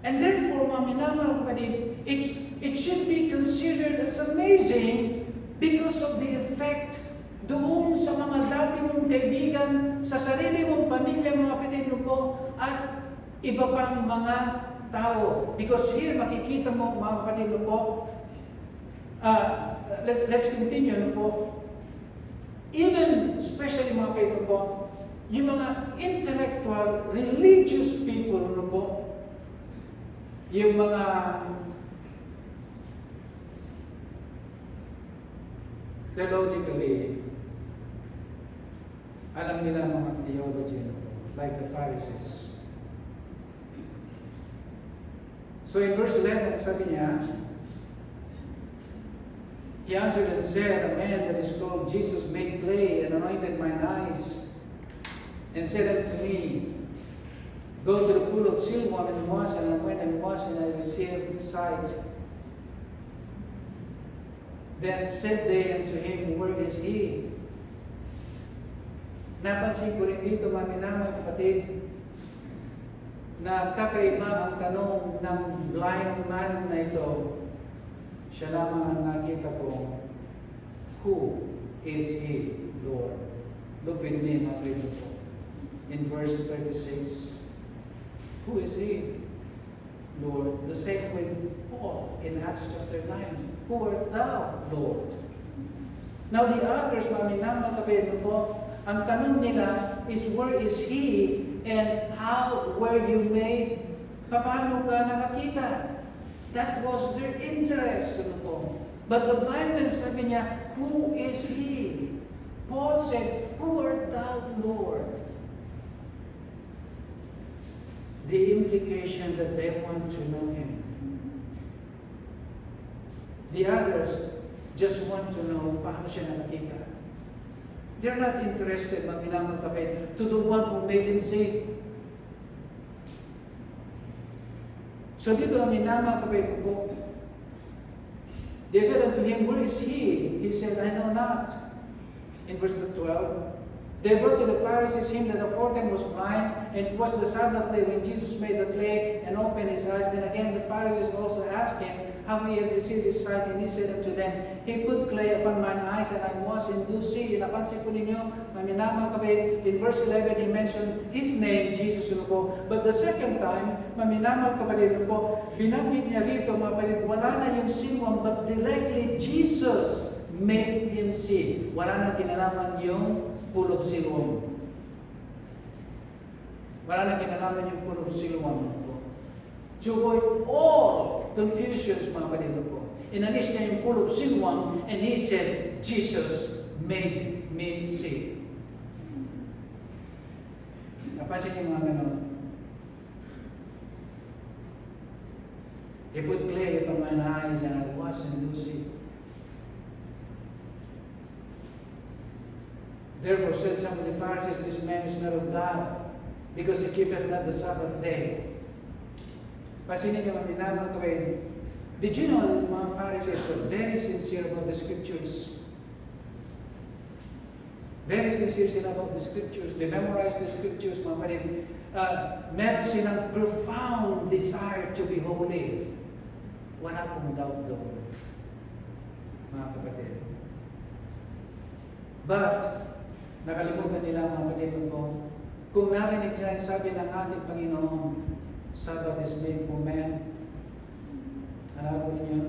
and therefore, mga minamahal kapatid, it should be considered as amazing because of the effect doon sa mga dati mong kaibigan, sa sarili mong pamilya, mga kapatid po, at iba pang mga tao. Because here, makikita mo, mga kapatid po, let's continue, ano po. Even, especially mga kaibigan po, yung mga intellectual, religious people, ano po, yung mga theologically, alam nila mga theology, ano po, like the Pharisees. So in verse 11, sabi niya, he answered and said, a man that is called Jesus made clay and anointed mine eyes, and said unto me, go to the pool of Siloam and wash, and I went and washed, and I received sight. Then said they unto him, where is he? Napansin ko rin dito, mga kapatid, na kakaiba ang tanong ng blind man na ito. Siya lamang ang nakita ko, who is he, Lord? Look with me, mga kapatid po. In verse 36, who is he, Lord? The same with Paul in Acts chapter 9. Who art thou, Lord? Now the others, mga kapatid po, ang tanong nila is, where is he? And how were you made? Paano ka nakakita? That was their interest. Ano po? But the blind man, sabi niya, who is he? Paul said, who art thou, Lord? The implication that they want to know him. The others just want to know paano siya nakakita. They're not interested, mga kapatid, to the one who made him sick. So dito ang minamang kapatid po. They said unto him, where is he? He said, I know not. In verse 12, they brought to the Pharisees him that aforetime was blind, and it was the Sabbath day when Jesus made the clay and opened his eyes. Then again the Pharisees also asked him how he had received his sight, and he said unto them, he put clay upon mine eyes, and I washed and do see. Napansin po ninyo, maminamang kapatid, in verse 11 he mentioned his name, Jesus, ano po. But the second time, maminamang kapatid, ano po, binanggit niya rito, mga kapatid, wala na yung Siloam, but directly Jesus made him see. Wala na kinalaman yung pool of Siloam. Wala na kinalaman yung pool of Siloam, ano po. To avoid all confusions, mga kapatid po. Inalis niya yung pool of Siloam, and he said, Jesus made me see. Napansin niyo mga ganon? He put clay upon mine eyes, and I washed and do see. Therefore said some of the Pharisees, this man is not of God, because he keepeth not the Sabbath day. Pasinin niyo mga kapatid. Did you know that mga Pharisees are very sincere about the Scriptures? Very sincere sila about the Scriptures. They memorize the Scriptures, mga kapatid. Meron silang profound desire to be holy. Wala pong doubt doon, mga kapatid. But, nakalimutan nila, mga kapatid po, kung narinig nila yung sabi ng ating Panginoon, Sabbath is made for man. Alam mo niyo?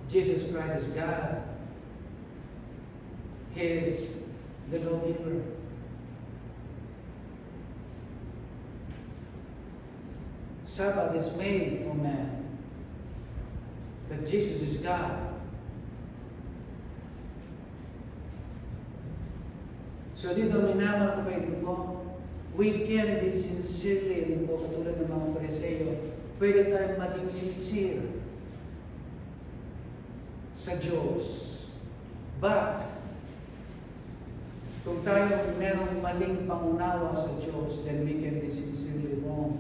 Jesus Christ is God. He is the lawgiver. Sabbath is made for man. But Jesus is God. So dito minamang kapatid po, we can be sincerely, po, katulad ng mga Fariseo, pwede tayong maging sincere sa Diyos. But, kung tayo merong maling pangunawa sa Diyos, then we can be sincerely wrong.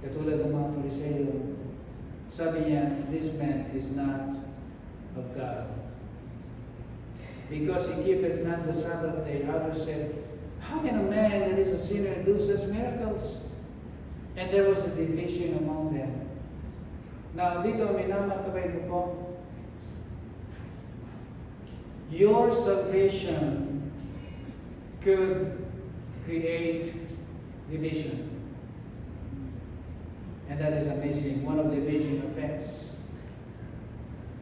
Katulad ng mga Fariseo, sabi niya, this man is not of God. Because he keepeth not the Sabbath day. Others said, how can a man that is a sinner do such miracles? And there was a division among them. Now, dito, minamang kapatid po, your salvation could create division. And that is amazing. One of the amazing effects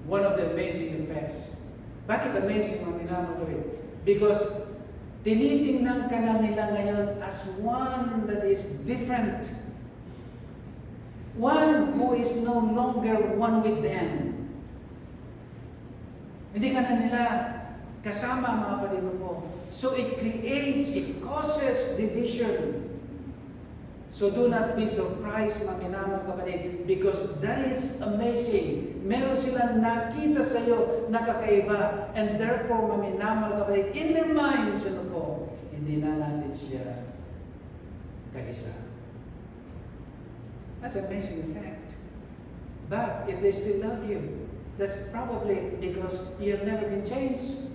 one of the amazing effects. Bakit amazing mga minamahal ko? Because tinitingnan ka na nila ngayon as one that is different. One who is no longer one with them. Hindi ka na nila kasama mga kapatid ko. So it causes division. So do not be surprised mga minamahal kapatid, because that is amazing. Meron silang nakita sa iyo na kakaiba, and therefore mga minamahal kapatid, in their minds, hindi na natin siya kaisa. That's an amazing fact. But if they still love you, that's probably because you have never been changed.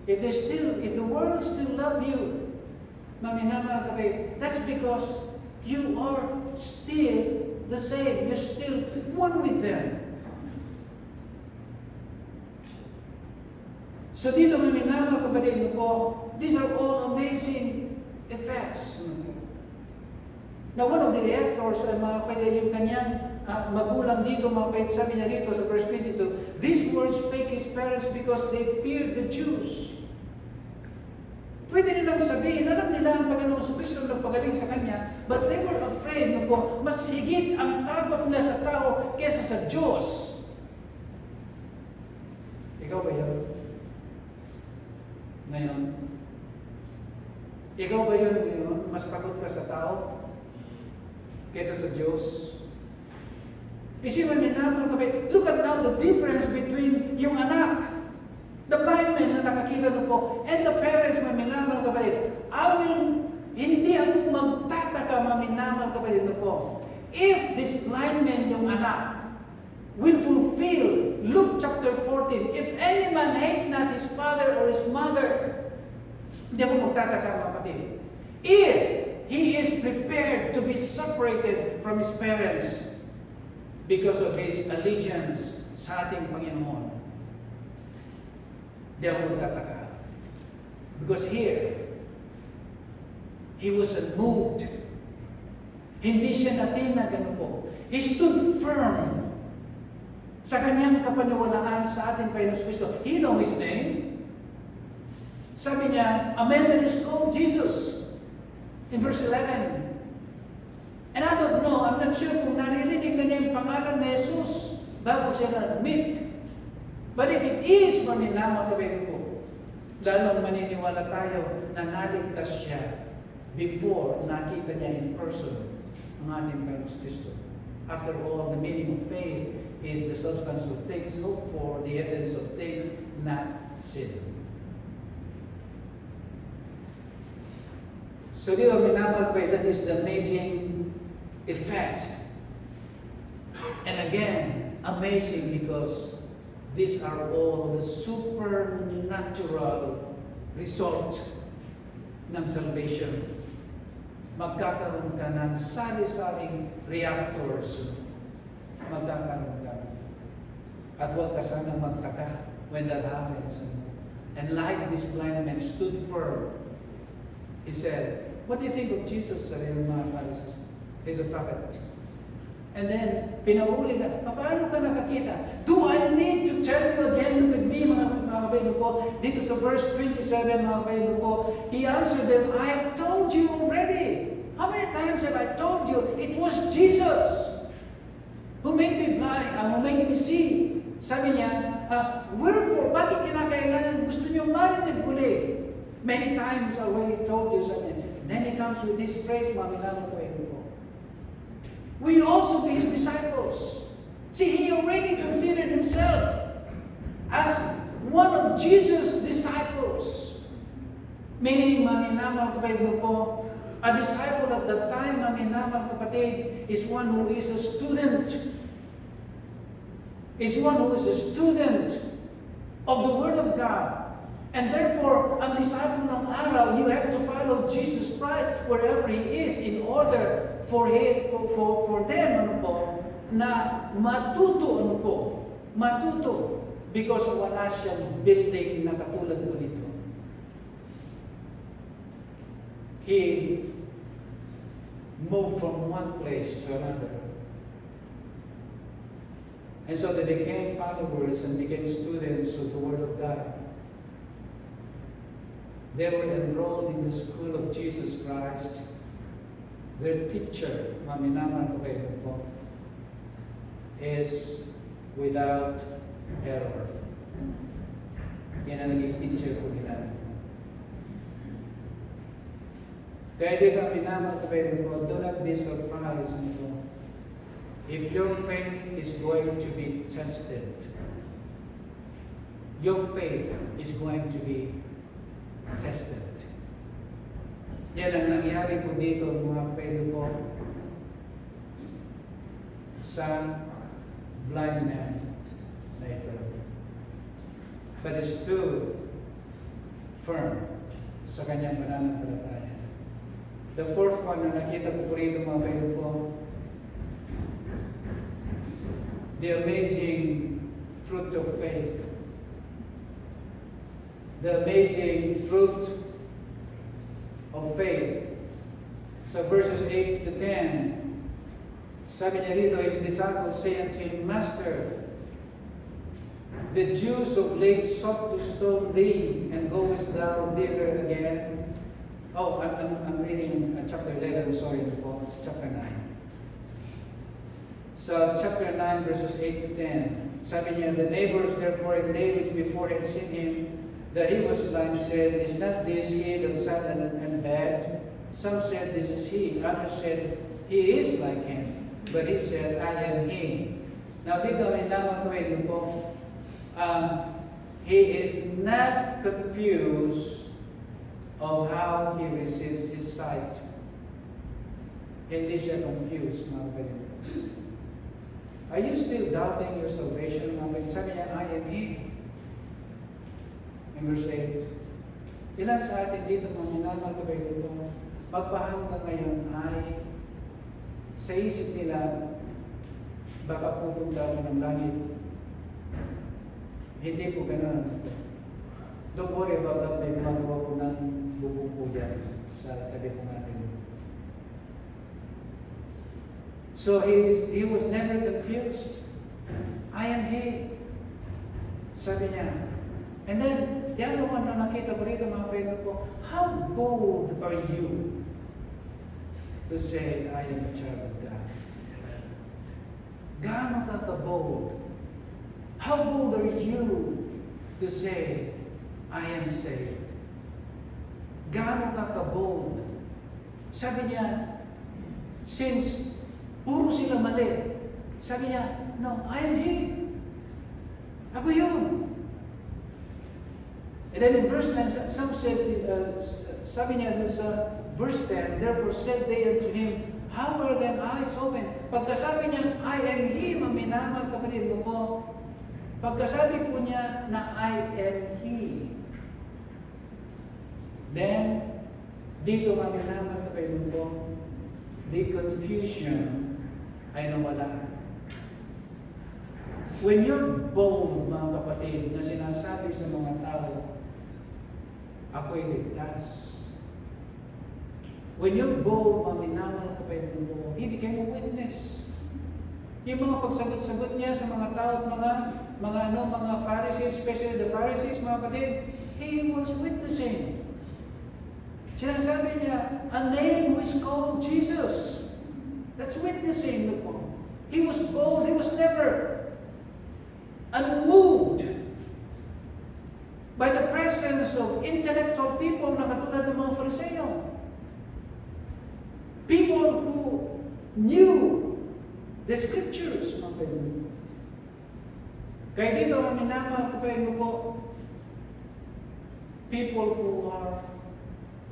If the world still love you, maminamahal kapatid, that's because you are still the same. You're still one with them. So dito maminamahal kapatid po, these are all amazing effects. Now one of the reactors, mga kapatid, yung kanyang magulang dito, mga kapatid, sabi niya dito sa verse 22, these words spake his parents because they feared the Jews. Pwede nilang sabihin, alam nila ang Panginoong Kristo nagpagaling sa Kanya, but they were afraid na po, mas higit ang takot nila sa tao kesa sa Diyos. Ikaw ba yun? Ngayon? Ikaw ba yun ngayon? Mas takot ka sa tao kesa sa Diyos? Isipan niyo naman kapit, look at now the difference between yung anak, the blind man na nakakita na po, and the parents, maminamal kapatid. Hindi ako magtataka, maminamal kapatid na po. If this blind man, yung anak, will fulfill Luke chapter 14, if any man hate not his father or his mother, hindi ako magtataka, mga kapatid. If he is prepared to be separated from his parents because of his allegiance sa ating Panginoon, hindi ako magtataka. Because here, he was unmoved. Hindi siya natinag, po. He stood firm sa kanyang kapaniwalaan sa ating Panginoon Kristo. You know his name? Sabi niya, a man that is called Jesus. In verse 11. And I don't know, I'm not sure kung naririnig na niya yung pangalan ni Jesus bago siya na-admit. But if it is maminamang kapatid ko, lalong maniniwala tayo na naligtas siya before nakita niya in person ang ating Panginoon Kristo. After all, the meaning of faith is the substance of things hoped for, the evidence of things not seen. So dito minamahal kapatid, that is the amazing effect. And again, amazing because these are all the supernatural result ng salvation. Magkakaroon ka ng sari-saring reactors. Magkakaroon ka. At huwag ka sana magtaka when that happens. And like this blind man stood firm, he said, what do you think of Jesus? Sabi ng mga Pharisees, he's a prophet. And then, pinauuli na, paano ka nakakita? Do I need to tell you again? Look at me, mga kapatid po. Dito sa verse 27, mga kapatid po, he answered them, I have told you already. How many times have I told you? It was Jesus who made me blind, who made me see. Sabi niya, wherefore, bakit kinakailangan gusto niyo marinig uli? Many times I already told you, sabi niya. Then he comes with this phrase, mga kapatid po. Will you also be his disciples? See, he already considered himself as one of Jesus' disciples. Meaning, maminamal kapatid po, a disciple at that time, maminamal kapatid, is one who is a student. Is one who is a student of the Word of God. And therefore, ang disciple ng araw, you have to follow Jesus Christ wherever He is in order for them, na matuto, because wala siyang building na katulad po nito. He moved from one place to another. And so they became followers and became students of the Word of God. They were enrolled in the school of Jesus Christ. Their teacher, maminaman ko kayo po, is without error. Yan ang naging teacher ko nila. Kaya dito ang minaman ko kayo po, do not be surprised nito. If your faith is going to be tested, your faith is going to be tested. Yan ang nangyari po dito, mga kapatid po, sa blind man na ito. But he stood firm sa kanyang pananampalataya. The fourth one na nakita ko po rito, mga kapatid po, the amazing fruit of faith. The amazing fruit of faith. So verses 8 to 10, sabi niya rito, his disciples say unto him, Master, the Jews of late sought to stone thee, and goest thou thither again? Oh, I'm reading chapter 11, I'm sorry, it's chapter 9. So chapter 9, verses 8 to 10, sabi niya, the neighbors therefore and they which before had seen him, that he was blind, said, is not this he that sat and begged? Some said, this is he. Others said, he is like him. But he said, I am he. Now dito may naman kami po, he is not confused of how he receives his sight. Hindi siya confused, mga kapatid. Are you still doubting your salvation, mga kapatid? Sabi niya, I am he. In verse 8, ilan sa atin dito, mga minamahal kapatid ko, pagpahanggang ngayon ay sa isip nila, baka pupunta ako ng langit. Hindi po ganun. Don't worry about that. May gumagawa po ng bubong po dyan sa tabi po natin. So he was never confused. I am he. Sabi niya. And then, the other one na nakita ko rito, mga kapatid ko, how bold are you to say, I am a child of God? Gaano ka ka-bold? How bold are you to say, I am saved? Gaano ka ka-bold? Sabi niya, since puro sila mali, sabi niya, no, I am he. Ako yun. And then in verse 9, some said, sabi niya dun sa verse 10, therefore said they unto him, how were then eyes open? Pagkasabi niya, I am he, maminaman kapatid ko po, pagkasabi po niya na I am he, then, dito maminaman kapatid ko po, the confusion ay nawala. When you're bold, mga kapatid, na sinasabi sa mga tao, ako'y ligtas. When you're bold, maminaman kapatid mo, he became a witness. Yung mga pagsagot-sagot niya sa mga tao at mga Pharisees, especially the Pharisees, mga kapatid, he was witnessing. Sinasabi niya, a name who is called Jesus. That's witnessing. Look po. He was bold. He was never unmoved by the presence of intellectual people na katulad ng mga Fariseo. People who knew the scriptures, mga kapatid. Kaya dito, maminamal kapatid po, people who are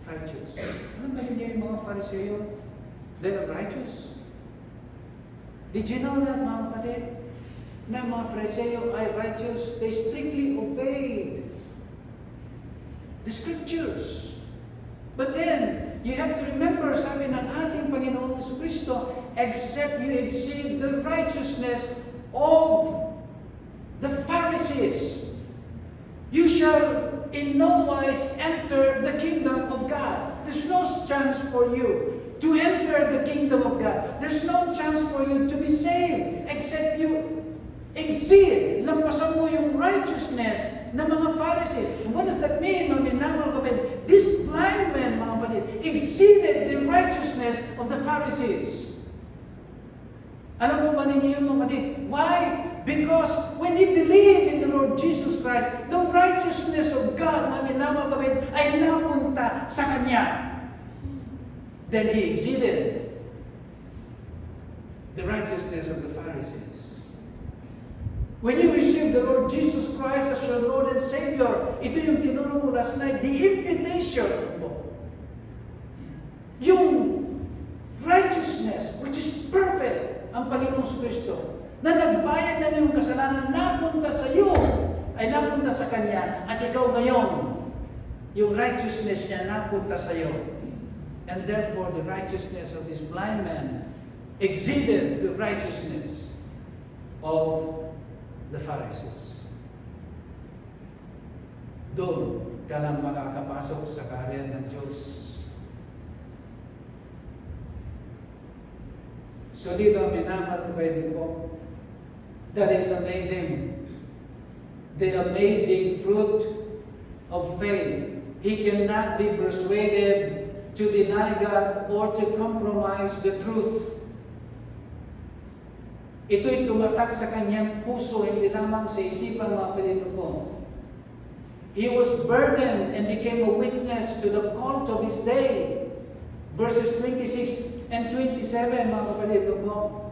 righteous. Ano ba niya yung mga Fariseo? They are righteous. Did you know that, mga kapatid? Na mga Fariseo ay righteous. They strictly obeyed the scriptures. But then, you have to remember, sabi ng ating Panginoong Jesucristo, except you exceed the righteousness of the Pharisees, you shall in no wise enter the kingdom of God. There's no chance for you to enter the kingdom of God. There's no chance for you to be saved except you Exceed, lampasan mo yung righteousness ng mga Pharisees. And what does that mean, mga minamahal kapatid? These blind men, mga kapatid, exceeded the righteousness of the Pharisees. Alam mo ba ninyo yun, mga kapatid? Why? Because when you believe in the Lord Jesus Christ, the righteousness of God, mga minamahal kapatid, ay napunta sa Kanya. Then He exceeded the righteousness of the Pharisees. When you receive the Lord Jesus Christ as your Lord and Savior, ito yung tinuro mo last night, the imputation mo. Yung righteousness, which is perfect, ang Panginoong Kristo, na nagbayad na yung kasalanan, napunta sa iyo, ay napunta sa Kanya, at ikaw ngayon, yung righteousness niya napunta sa iyo. And therefore, the righteousness of this blind man exceeded the righteousness of the Pharisees. Doon ka lang makakapasok sa kaharian ng Diyos. So dito, minamahal kapatid ko, that is amazing. The amazing fruit of faith. He cannot be persuaded to deny God or to compromise the truth. Ito'y tumatak sa kanyang puso, hindi lamang sa isipan, mga kapatid ko. He was burdened and became a witness to the cult of his day. Verses 26 and 27, mga kapatid ko.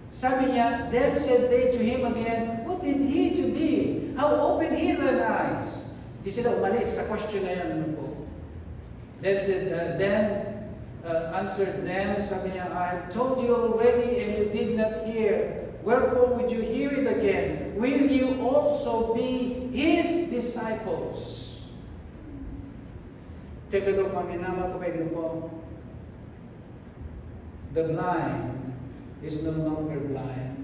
Sabi niya, then said they to him again, what did he to thee? How opened he thine eyes? Di sila umalis sa question na yan. Then said, answered them, sabi niya, I have told you already and you did not hear. Wherefore would you hear it again? Will you also be His disciples? Take a look, mga minamahal kapatid ko. The blind is no longer blind.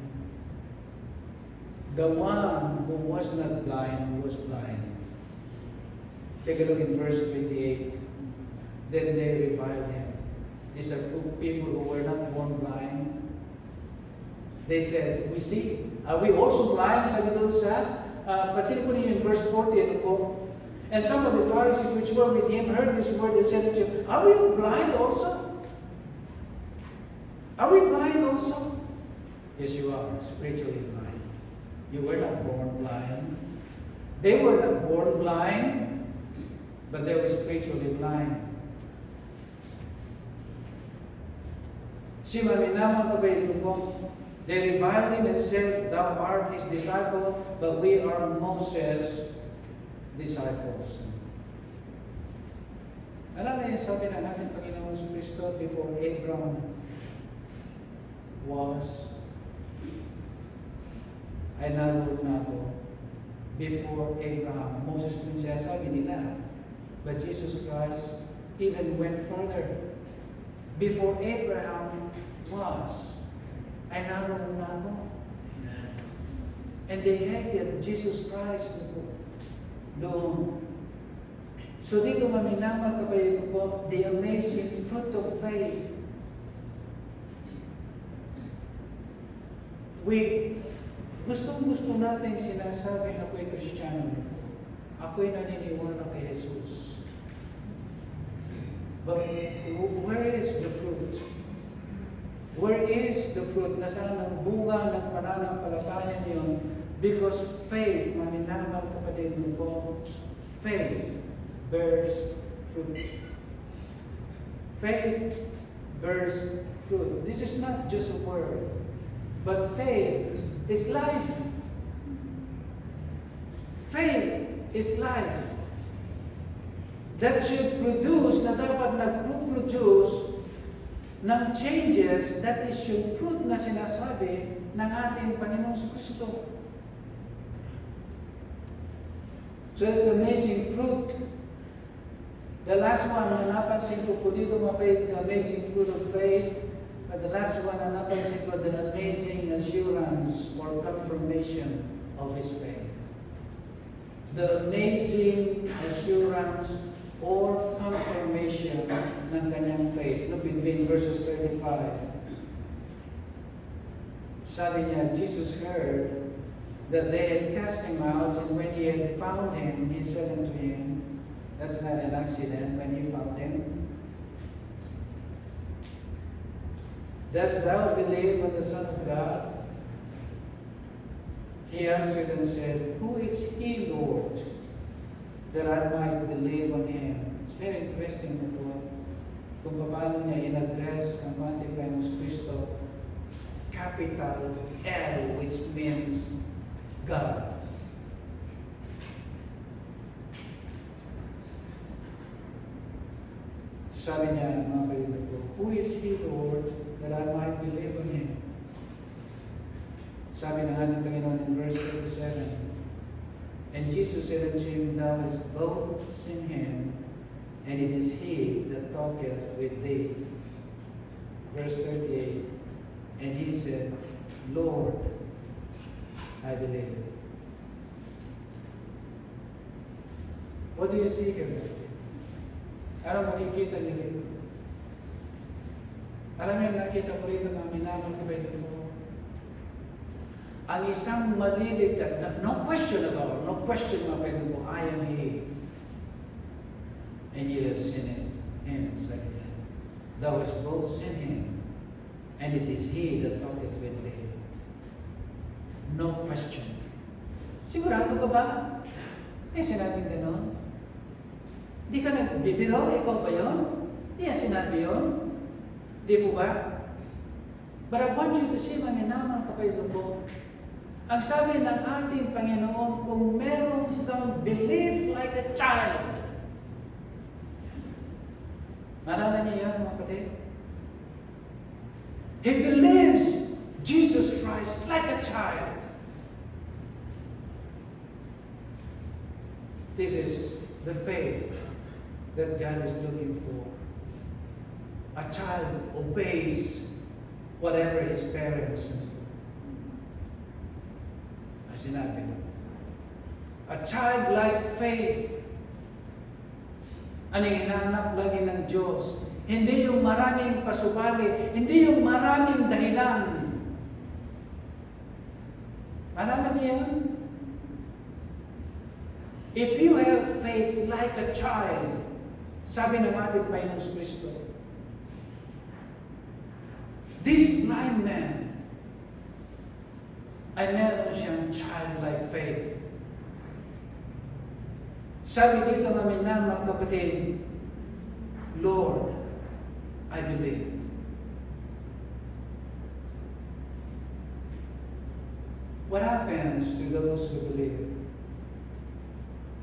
The one who was not blind was blind. Take a look in verse 28. Then they reviled him. These are people who were not born blind. They said, we see. Are we also blind? Sabi doon sa, pasin po ninyo in verse 40, ano po? And some of the Pharisees which were with him heard this word and said to him, are we blind also? Are we blind also? Yes, you are, spiritually blind. You were not born blind. They were not born blind, but they were spiritually blind. Si maminamang kapatid ko, they reviled him and said, thou art his disciple, but we are Moses' disciples. Alam na yung sabi ng ating Panginoong Kristo before Abraham was, ay naroon na ako. Before Abraham, Moses din siya sabi nila. But Jesus Christ even went further. Before Abraham was, ay naroon na ako. And they hated Jesus Christ doon. So dito maminamal kapatid ko, the amazing fruit of faith. Gustong-gusto natin sinasabi na ako'y Kristiyano. Ako'y naniniwala kay Jesus. But where is the fruit? Where is the fruit? Nasaan ang bunga ng pananampalataya niyo? Because faith, maminamal kapatid ko, faith bears fruit. Faith bears fruit. This is not just a word, but faith is life. Faith is life. That should produce, na dapat nagpo-produce ng changes, that is yung fruit na sinasabi ng ating Panginoong Kristo. So it's amazing fruit. The last one na napansin ko po dito, the amazing fruit of faith. But the last one na napansin ko, the amazing assurance or confirmation of his faith. The amazing assurance or confirmation ng kanyang faith. Look between verses 35. Sabi niya, Jesus heard that they had cast him out, and when he had found him, he said unto him, that's not an accident, when he found him, dost thou believe on the Son of God? He answered and said, Who is he, Lord, that I might believe on him? It's very interesting na po kung paano niya in-address ang ating Panginoong Kristo, capital L, which means God. Sabi niya, mga kaibigan ko, Who is he, Lord, that I might believe on him? Sabi ng ating Panginoon in verse 37, And Jesus said unto him, Thou hast both seen him, and it is he that talketh with thee. Verse 38, And he said, Lord, I believe. What do you see here? Ano makikita niyo rito? Alam niyo, nakita ko rito na minamang kapatid ko. Ang isang maliligtas, no question at all, no question mga kapatid ko, I am he. And you have seen it, him, said he. Thou hast both seen him, and it is he that talketh with thee. No question. Sigurado ka ba? Sinabing gano'n. Di ka nagbibiro? Ikaw ba yun? Di yan sinabi yun? Di po ba? But I want you to see, maminamang kapatid ko, ang sabi ng ating Panginoon, kung meron kang believe like a child. Nalala niya yan, mga kapatid? He believes Jesus Christ like a child. This is the faith that God is looking for. A child obeys whatever his parents do. As sinabi niyo. A childlike faith. Ano yung hinahanap lagi ng Diyos? Hindi yung maraming pasubali, hindi yung maraming dahilan. Marami niya yan. If you have faith like a child, sabi ng ating Panginoong Kristo, this blind man ay meron siyang childlike faith. Sabi dito namin na mga kapatid, Lord, I believe. What happens to those who believe?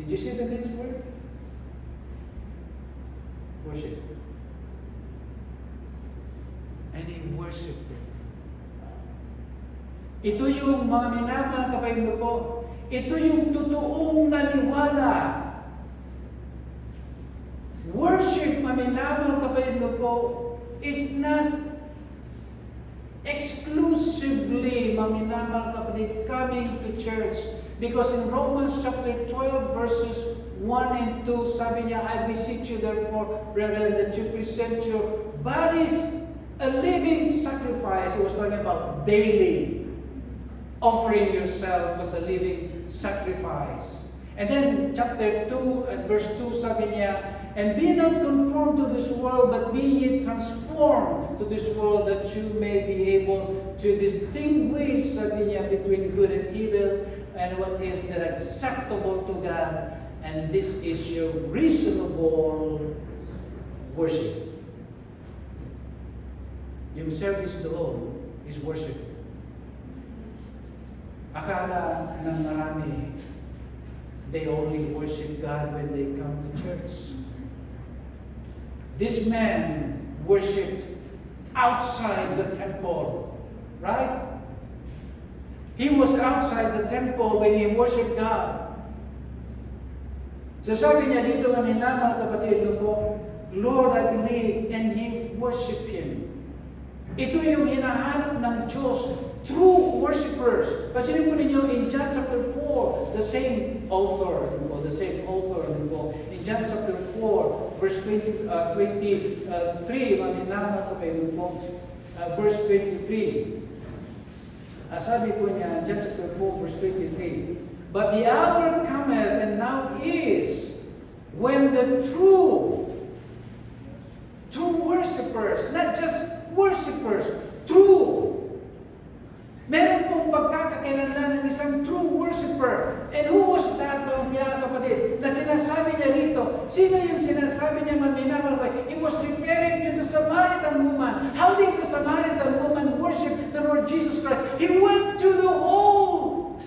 Did you see the next word? Worship. And he worshiped him. Ito yung mga minamahal kapatid ko, ito yung totoong naniwala. Worship, mga minamahal kapatid ko, is not exclusively, mga minamahal kapatid, coming to church. Because in Romans chapter 12 verses 1 and 2, sabi niya, I beseech you therefore, brethren, that you present your bodies a living sacrifice. He was talking about daily offering yourself as a living sacrifice. And then chapter 2 and verse 2, sabi niya, and be not conformed to this world, but be ye transformed to this world, that you may be able to distinguish, sabi niya, between good and evil, and what is that acceptable to God, and this is your reasonable worship. Yung service doon is worship. Akala ng marami, they only worship God when they come to church. This man worshipped outside the temple, right? He was outside the temple when he worshiped God. So sabi niya dito nga minamang kapatid ko, Lord, I believe, and he worshiped him. Ito yung hinahanap ng Diyos, true worshipers. Pasilin po ninyo in John chapter 4, the same author, in John chapter 4, verse 23, verse 23. Sabi po niya, John chapter 4, verse 23, "But the hour cometh, and now is, when the true worshipers," not just worshipers, true. Meron pong pagkakakilanlan ng isang true worshiper. And who was that, mga kapatid? Na sinasabi niya rito. Sino yung sinasabi niya, maminawal ko? He was referring to the Samaritan woman. How did the Samaritan woman worship the Lord Jesus Christ? He went to the whole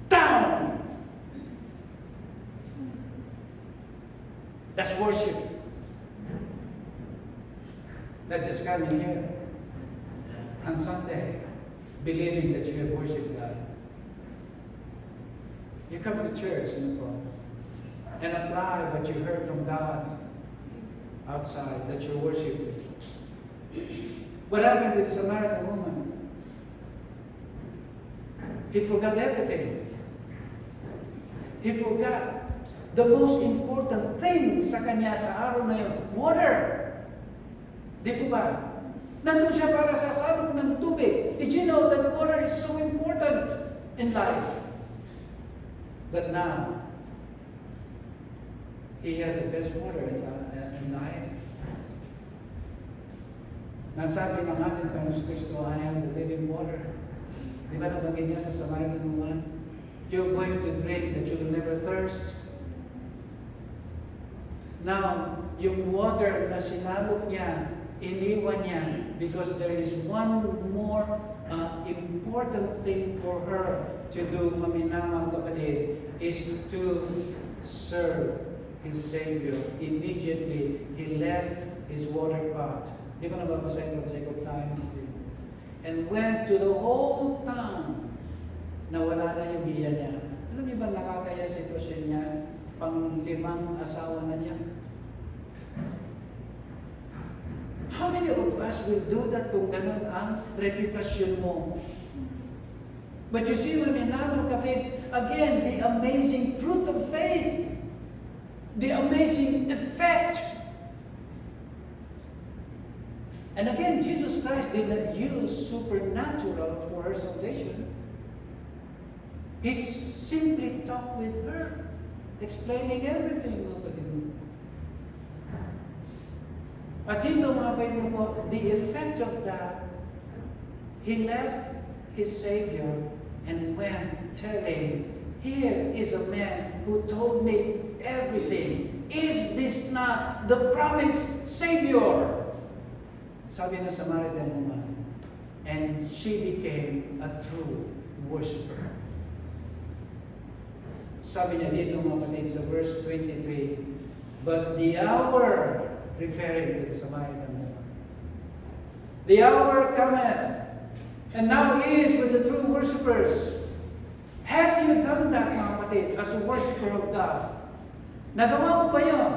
town. That's worship. Not just coming here on Sunday, believing that you have worshiped God. You come to church, and apply what you heard from God outside that you're worshiping. What happened to the Samaritan woman? He forgot everything. He forgot the most important thing sa kanya sa araw na yun, water. Di po ba? Nandun siya para sa salok ng tubig. Did you know that water is so important in life? But now, he had the best water in life. Nasabi ng ating Panginoon Kristo, "I am the living water." Di ba nabagay niya sa Samaritan woman? You're going to drink that you will never thirst. Now, yung water na sinalok niya, iniwan niya because there is one more important thing for her to do, maminamang kapatid, is to serve his Savior. Immediately, he left his water pot. Di ba nababasahin for the sake of time? And went to the whole town. Nawala na yung hiya niya. Alam niyo ba nakakaya sitwasyon niya? Pang-5 asawa na niya. How many of us will do that kung ganun ang reputasyon mo? But you see, maminamang kapatid, again, the amazing fruit of faith, the amazing effect. And again, Jesus Christ did not use supernatural for her salvation. He simply talked with her, explaining everything. At dito mga kapatid po, the effect of that, he left his Savior and went telling, "Here is a man who told me everything. Is this not the promised Savior?" Sabi ng Samaritan woman, and she became a true worshiper. Sabi niya dito mga kapatid sa verse 23, "But the hour," referring to the Samaritan woman, "the hour cometh, and now is with the true worshipers." Have you done that, mga kapatid, as a worshiper of God? Nagawa mo ba yun?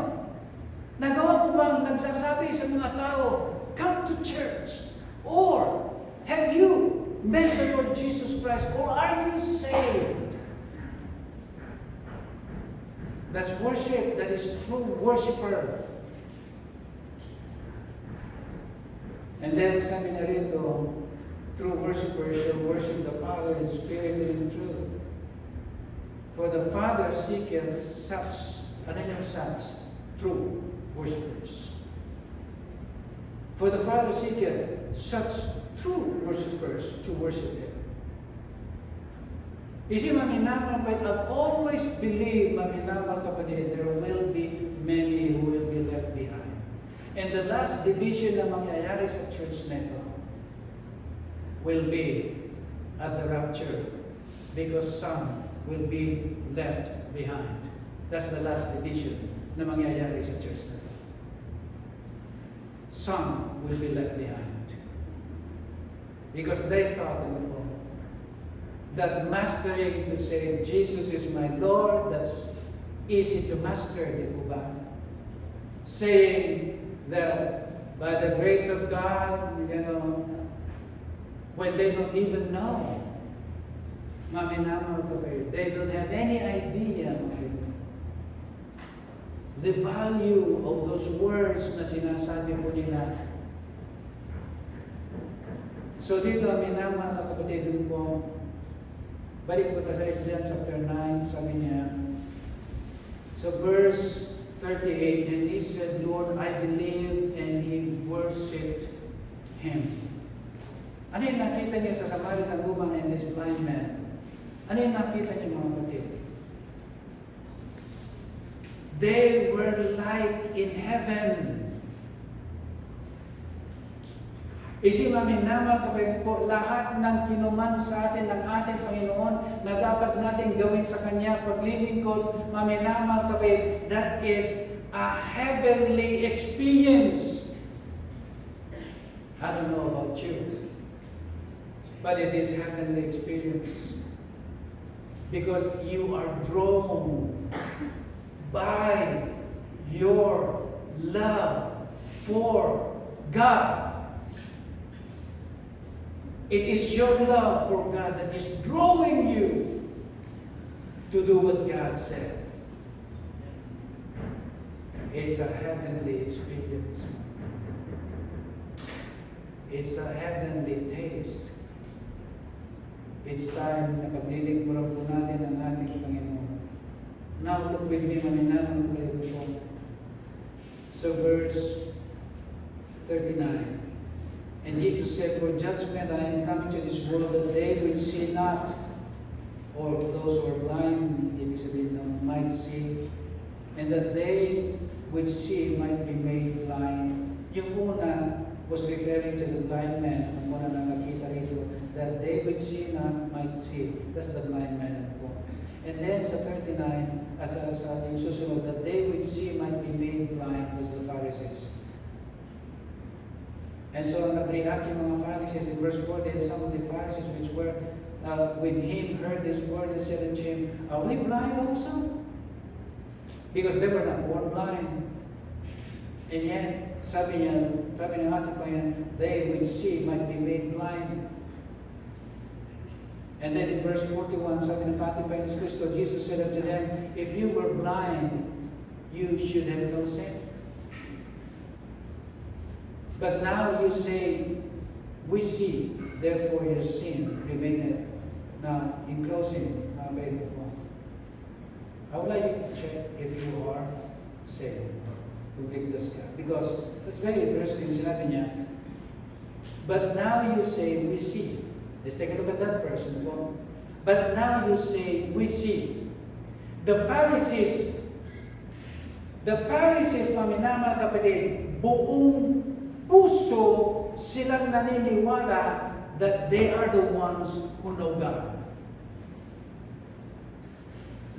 Nagawa mo bang nagsasabi sa mga tao, "Come to church"? Or have you met the Lord Jesus Christ? Or are you saved? That's worship. That is true worshiper. And then sabi niya rito, true worshippers shall worship the Father in spirit and in truth. For the Father seeketh such, ano yung such? True worshippers. For the Father seeketh such true worshippers to worship Him. You see, maminamang, but I've always believed, maminamang kapatid, there will be many who will be left behind. And the last division na mangyayari sa church nito will be at the rapture, because some will be left behind. That's the last division na mangyayari sa church nito. Some will be left behind. Because they thought that mastering to say, "Jesus is my Lord," that's easy to master, di po ba? Saying that by the grace of God, when they don't even know, they don't have any idea the value of those words na sinasabi po nila. So dito, minamahal na kapatid, dun po, balik po tayo sa Isaiah chapter 9, sabi niya, so verse 38, and he said, Lord, I believed, and he worshipped him. Ano yung nakita niya sa Samaritan woman and this blind man? Ano yung nakita niya, mga kapatid? They were like in heaven. Isip namin naman kapag po lahat ng kinuman sa atin ng ating Panginoon na dapat natin gawin sa Kanya paglilingkod, maminamal kapag that is a heavenly experience. I don't know about you, but it is heavenly experience. Because you are drawn by your love for God. It is your love for God that is drawing you to do what God said. It's a heavenly experience. It's a heavenly taste. It's time na paglilingkuran po natin ang ating Panginoon. Now look with me, maninaman ko po. So verse 39. And Jesus said, for judgment I am coming to this world, that they which see not, or those who are blind, ibig sabihin nun, might see, and that they which see might be made blind. Yung una was referring to the blind man, ang una na nakita rito, that they which see not might see. That's the blind man po. And then sa 39, sa yung susunod, that they which see might be made blind, as the Pharisees. And so nag-react yung mga Pharisees in verse 40, and some of the Pharisees which were with him heard this word and said unto him, are we blind also? Because they were not born blind. And yet, sabi ng ating Panginoon, they which see might be made blind. And then in verse 41, sabi ng ating Panginoon Kristo, Jesus said unto them, if you were blind, you should have no sin. But now you say, we see, therefore your sin remaineth. Now, in closing, I would like you to check if you are saved. Because that's very interesting. Sinabi niya, but now you say, we see. Let's take a look at that first. But now you say, we see. The Pharisees, paminamal kapatid, buong puso silang naniniwala that they are the ones who know God.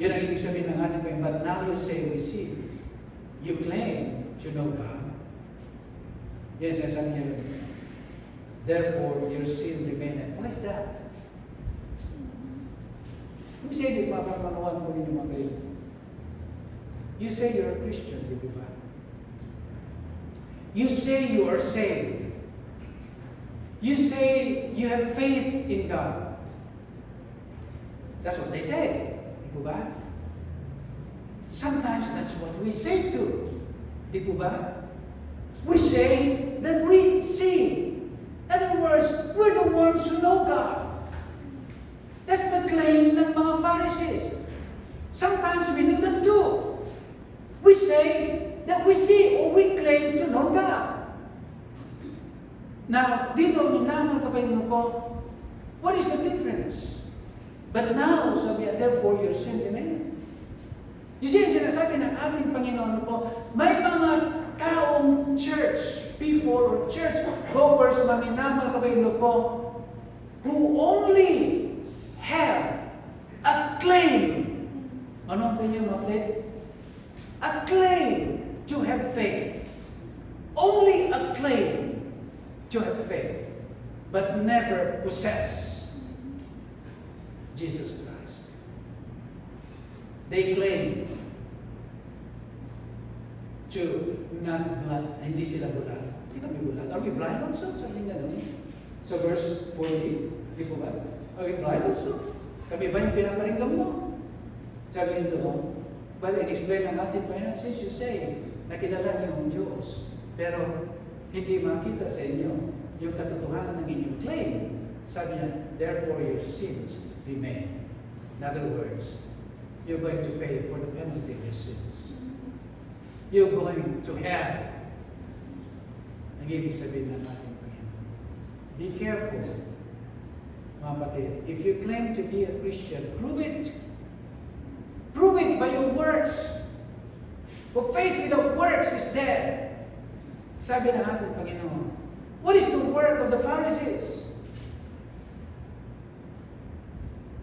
Yun ang ibig sabihin ng ating Panginoon. But now you say, we see. You claim to know God. Yes, sabi niya rin. Therefore, your sin remaineth. Why is that? Let me say this, mga pagmanawan ko ninyo mga kayo. You say you're a Christian, di ba? You say you are saved. You say you have faith in God. That's what they say. Di ba? Sometimes that's what we say too. Di ba? We say that we see. In other words, we're the ones who know God. That's the claim ng mga Pharisees. Sometimes we do that too. We say that we see or we claim to know God. Now, dito minamal kapatid mo ko, what is the difference? But now, sabi niya, therefore your sin remaineth. You see, sinasabi ng ating Panginoon po, may mga taong church people or church goers, maminamal kapatid mo po, who only have a claim. Ano po niyo mga a claim to have faith. Only a claim to have faith, but never possess Jesus Christ. They claim to not blind. Hindi sila bulag. Hindi kami bulag. Are we blind also? Sabi nga nun. So verse 40, di po ba? Are we blind also? Kami ba yung pinaparinggan mo? Sabi nito, but in-explain ng ating Panginoon, since you say, nakilala niyo ang Diyos, pero hindi makita sa inyo, yung katotohanan ng inyong claim. Sabi niya, therefore your sins remain. In other words, you're going to pay for the penalty of your sins. You're going to hell. Ang ibig sabihin ng ating Panginoon. Be careful, mga kapatid. If you claim to be a Christian, prove it. Prove it by your works. For faith without works is dead. Sabi ng ating Panginoon. What is the work of the Pharisees?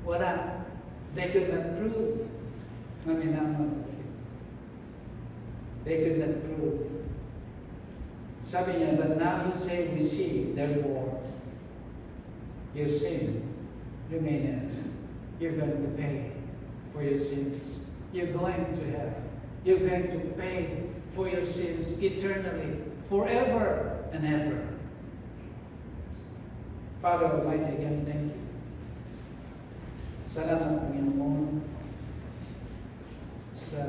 Wala. They could not prove. They could not prove. Sabi niya, but now you say, we see, therefore, your sin remaineth. You're going to pay for your sins. You're going to hell. You're going to pay for your sins eternally, forever and ever. Father Almighty, again, thank you. Salamat, Panginoon, sa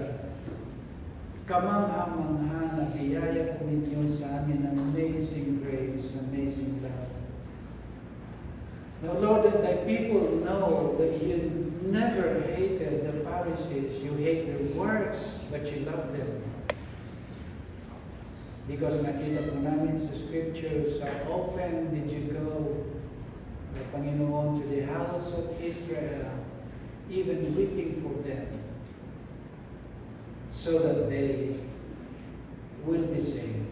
kamangha-mangha na biyaya po ninyo sa amin ng amazing grace, amazing love. Now, Lord, that thy people know that you never hated the Pharisees. You hate their works, but you love them. Because nakita po namin sa scriptures, how often did you go, Panginoon, to the house of Israel, even weeping for them, so that they will be saved.